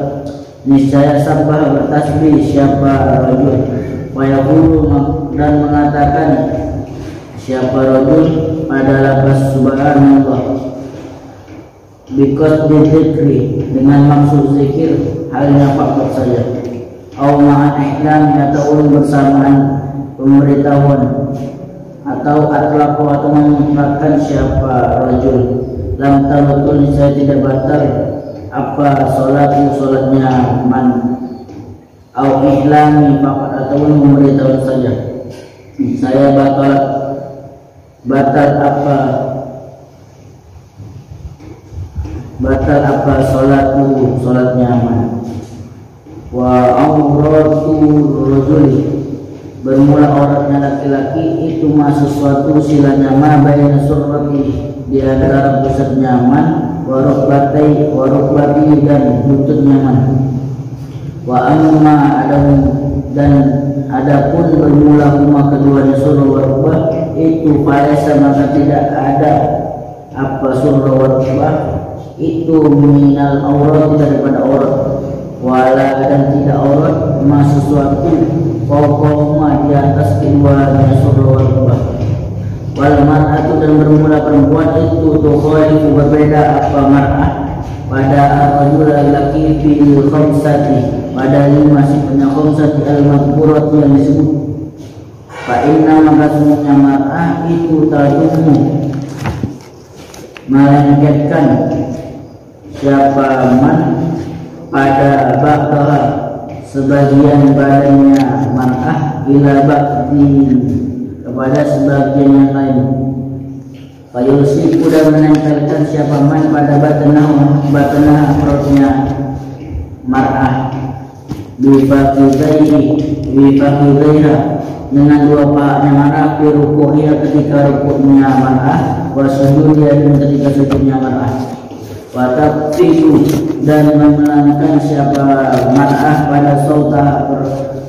niscaya sabbah bertasbih siapa rajul wa yaqulu dan mengatakan siapa rajul pada lafaz subhanallah because dzikri dengan maksud zikir halnya faktor saja au ma'an ihlam atau bersamaan pemberitahuan atau atlaqo atau memutlakkan siapa rajul lam tabatul saya tidak batal apa solatnya man au ihlami faqat atau memberitahu saja saya batal apa solatnya man wa auratu rajuli bermula auratnya laki-laki itu sesuatu silanya ma bayna surrati di antara pusat nyaman warukbati dan lutut nyaman wa amma dan adapun bermula huma keduanya surah warukbah itu faisa maka tidak ada apa surah warukbah itu minal aurat daripada aurat wala dan tidak aurat sesuatu pokoknya di atas keduanya surah warukbah wal mar'atu dan bermula perempuan itu tukhalifu berbeda apa mar'ah pada ar-rajul laki fil khamsati pada 5 sifatnya khamsati al-madhkurat yang disebut Fa inna maka semuanya mar'ah itu tadumu melengketkan siapa man pada ba'daha sebagian badannya mar'ah ila ba'di kepada sebagian yang lain. Fayusiku dan menempelkan siapa man pada batanah perutnya mar'ah bifakidaiha dengan dua pahanya mar'ah fi ruku'nya ketika rukuknya mar'ah wa sujudnya dan ketika sujudnya mar'ah wa tabtiku dan memelankan siapa mar'ah pada sauta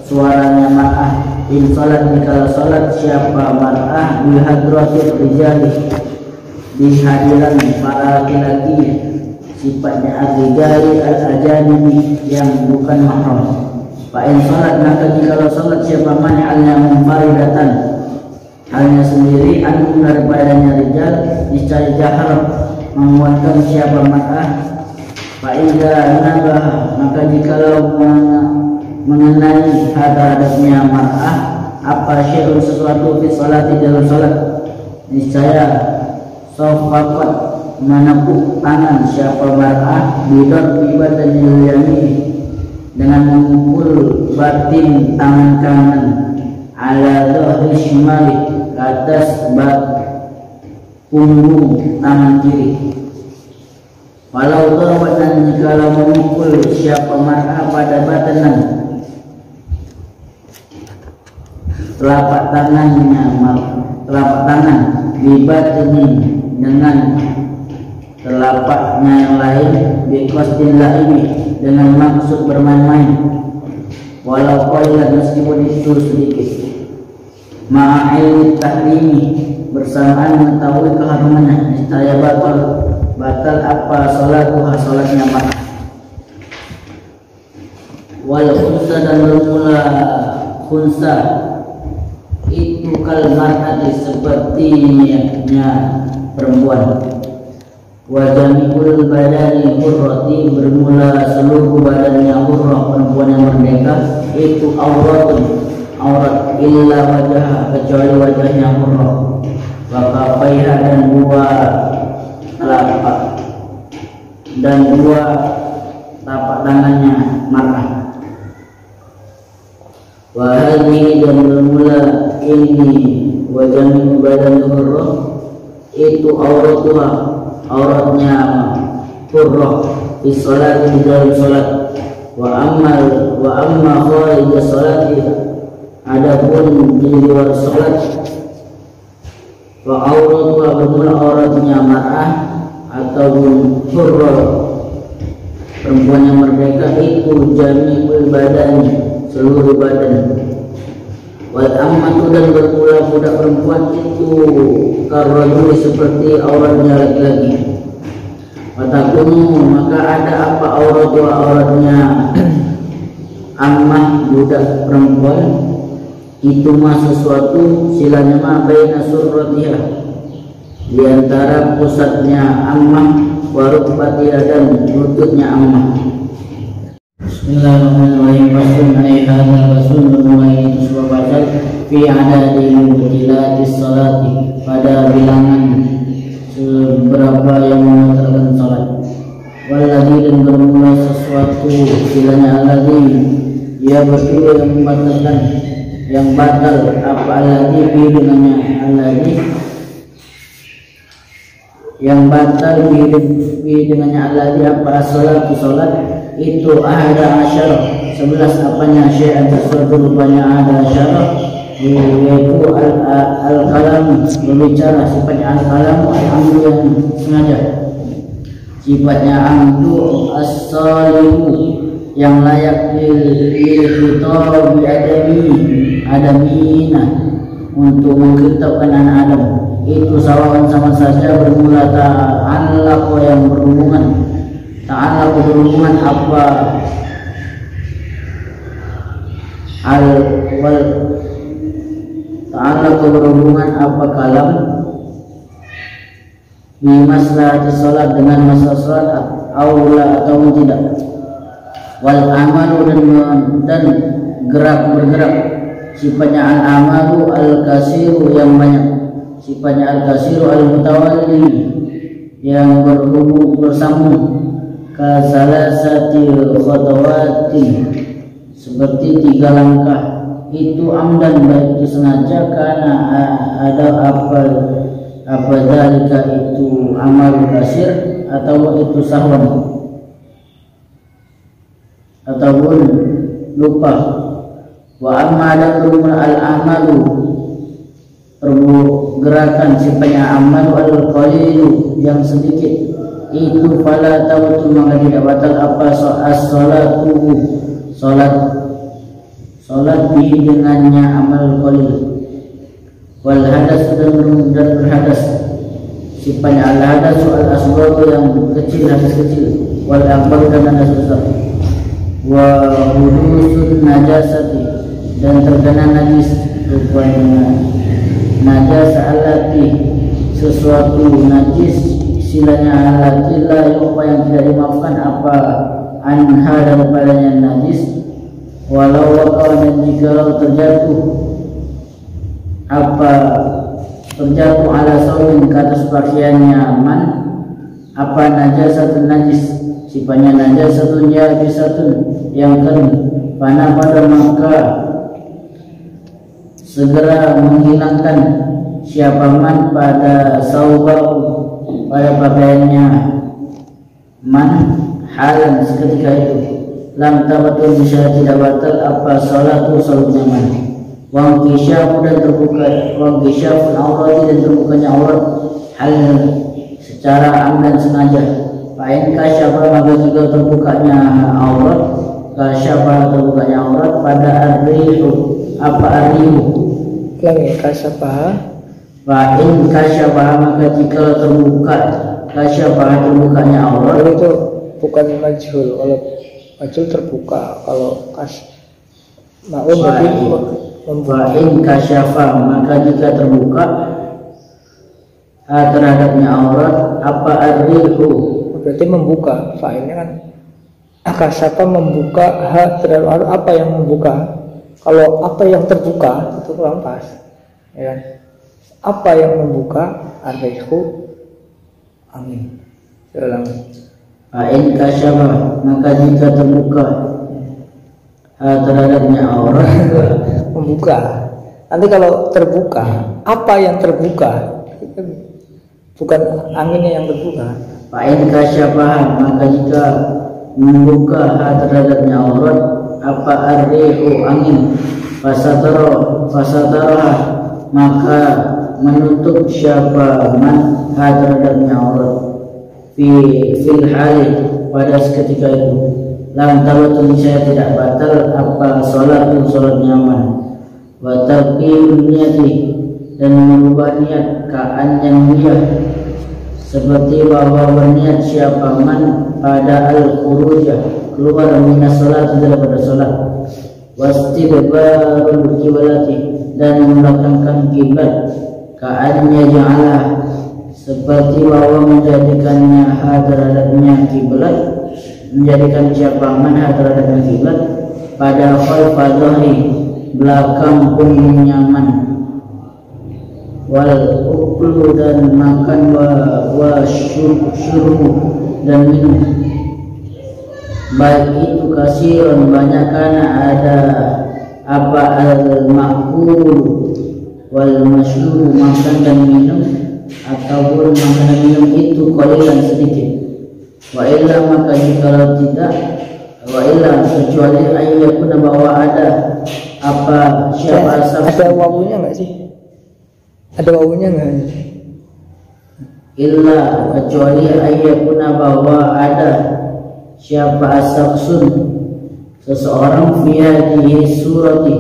suaranya mar'ah in salat dikala salat siapa mar'ah di hadratil rijali di hadiran para laki-laki sifatnya al-rijali al-ajanibi yang bukan mahram. Fa'in salat maka jikalau salat siapa man'alnya munfaridatan hanya sendiri anum daripadanya rijal niscaya jahar menguatkan siapa mar'ah. Fa'idha nabah maka jikalau mengenai hadapnya mar'ah apa syai'un sesuatu fi salati dalam salat niscaya sofakot menepuk tangan siapa mar'ah bidot bibatan yamin dengan memukul batin tangan kanan ala dhahri shimali ke atas punggung tangan kiri. Walau darbat dan jikalau memukul siapa mar'ah pada batanan telapak tangan bibatini dengan telapaknya yang lain biqasdil laimi dengan maksud bermain-main walau qalilan meskipun itu sedikit ma'il tahrimi bersamaan mengetahui keharumannya niscaya batal apa salatnya mar'ah. Wal khunsa dan bermula khunsa itu kal mar'ati sepertinya perempuan. Wa jami'ul badani hurrati bermula seluruh badannya hurrah perempuan yang merdeka itu aurat illa wajah kecuali wajahnya hurrah wa kafaiha dan dua telapak tangannya mar'ah. Wa hadhihi dan bermula ini wa jami'ul badani hurrah itu auratnya hurrah di salat di dalam salat wa amma kharij salat adapun di luar salat wa auratuha bermula auratnya mar'ah atau hurrah perempuan yang merdeka itu jami'ul badani seluruh badan. Wal ammatu dan bermula budak perempuan itu karrajul seperti auratnya laki-laki. Watakunu maka ada apa auratnya ammah budak perempuan itu mah sesuatu silanya ma baina surratiha di antara pusatnya ammah wa rukbatiha dan lututnya ammah. Bismillahirrahmanirrahim. Rasul alaihi rasul bermulai sebuah pasal fi adadi mubtilatis salati pada bilangan seberapa yang membatalkan salat. Walladzi dan bermula sesuatu silanya alladzi ia berdua yang membatalkan yang batal apa alladzi bi dengannya alladzi yang batal bi dengannya alladzi apa salatu salat itu ada asyarah 11 apanya syai'an sesuatu rupanya ada asyarah yaitu al-kalam berbicara sifatnya al-kalam al-amdu yang sengaja sifatnya amdu as-salihu yang layak lil-khitab adamina untuk mengkitabkan anak Adam itu sawawan sama saja bermula ta'allaq yang berhubungan apa berhubungan apa kalam di maslahati salat dengan masalah salat aula atau tidak wal amalu dan bergerak sifatnya al-amalu al-kasiru yang banyak, sifatnya al-kasiru al-mutawalli yang berhubung bersambung, kasalasatil khatawati seperti 3 langkah, itu amdan baik itu sengaja, karena ada apa dalika itu amal kasir atau itu sahwan ataupun lupa. Wa amma ada al-amalu pergerakan sifatnya amal al-qalilu yang sedikit, itu fala tautu maka tidak batal apa as-salatu salat bihi dengannya amal qalil. Wal hadas dan berhadas sifatnya al-hadas al-asghar yang kecil, hadas kecil, wal akbar dan hadas besar. Wa hudusun najasati dan terkena najis, rupanya najas alati sesuatu najis, silanya alati la yuqba yang tidak dimaafkan apa anha daripadanya najis, walau waqa'a dan jika terjatuh ala saubin ke atas pakaiannya man apa najasatun najis, sifatnya najasatun yabisatun yang kering, panah pada maka segera menghilangkan siapa man pada saubau pada pakaiannya man halan seketika itu, lam tabatul bisa tidak batal apa salatu salatnya man. Wang kisyafu dan terbuka, wang kisyafu aurat dan terbukanya aurat hal secara amdan sengaja. Fa'in kasyafa maka jika terbukanya aurat, kasyafa terbukanya aurat pada arrihu apa arrihu lagi kasyafa. Fa'in kasyafa maka jika terbuka, kasyafa terbukanya aurat itu bukan majhul. Kalau majhul terbuka, kalau ma'un berarti Fa'in kasyafa maka jika terbuka terhadapnya aurat apa arrihu berarti membuka. Fa'innya kan kasyafa membuka terhadap aurat, apa yang membuka. Kalau apa yang terbuka itu kurang pas, ya kan? Apa yang membuka arrihu angin. Saya ulangi. Fa'in kasyafa maka jika terbuka terhadapnya aurat membuka. Nanti kalau terbuka, apa yang terbuka? Bukan anginnya yang terbuka. Fa'in kasyafa maka jika membuka terhadapnya aurat apa arrihu angin, fasatara maka menutup siapa man terhadapnya aurat fil hali pada seketika itu, lam tabatul saya tidak batal apa salat nyaman. Wa taqim niati dan merubah niat ka'an yang niat seperti bahwa berniat siapa man pada al-khurujah keluar minas salat daripada salat, wastidbarul qiblati dan membelakangkan kiblat, ka'annya ja'ala seperti bahwa menjadikannya terhadapnya kiblat, menjadikan siapa man terhadapnya kiblat pada khalfa dhahri belakang punggungnya man, wal uklu dan makan, wa syurbu dan minum, baik itu kasiran banyak karena ada apa al-ma'kul wal masyrubu makan dan minum, ataupun makan dan minum itu qalilan sedikit. Wa illa maka jika tidak, wa illa kecuali ayyakun bahwa ada apa siapa asal. Ada wawunya enggak sih? Ada wawunya enggak? Illa kecuali ayyakun bahwa ada siapa asaksun seseorang fi hadhihi surati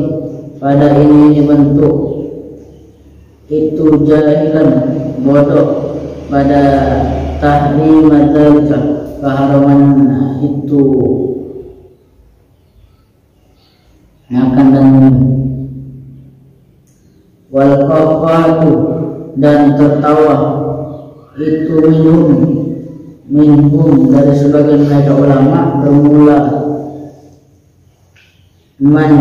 pada ini bentuk itu jahilan bodoh pada tahrimat dzalika keharaman itu makan dan minum, wal qafatu dan tertawa itu minhum dari sebagian mereka ulama bermula man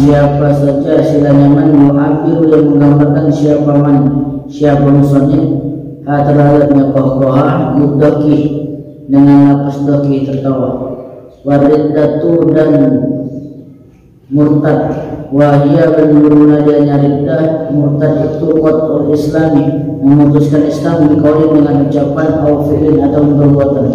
siapa saja silanya man mu'abiru yang menggambarkan siapa musuhnya terhadapnya kohkoha mudaki dengan lapas doki tertawa waridatu dan murtad wahia benuruna dia nyaridah murtad itu qatul islami memutuskan Islam dikauli dengan ucapan au fi'lin atau perbuatan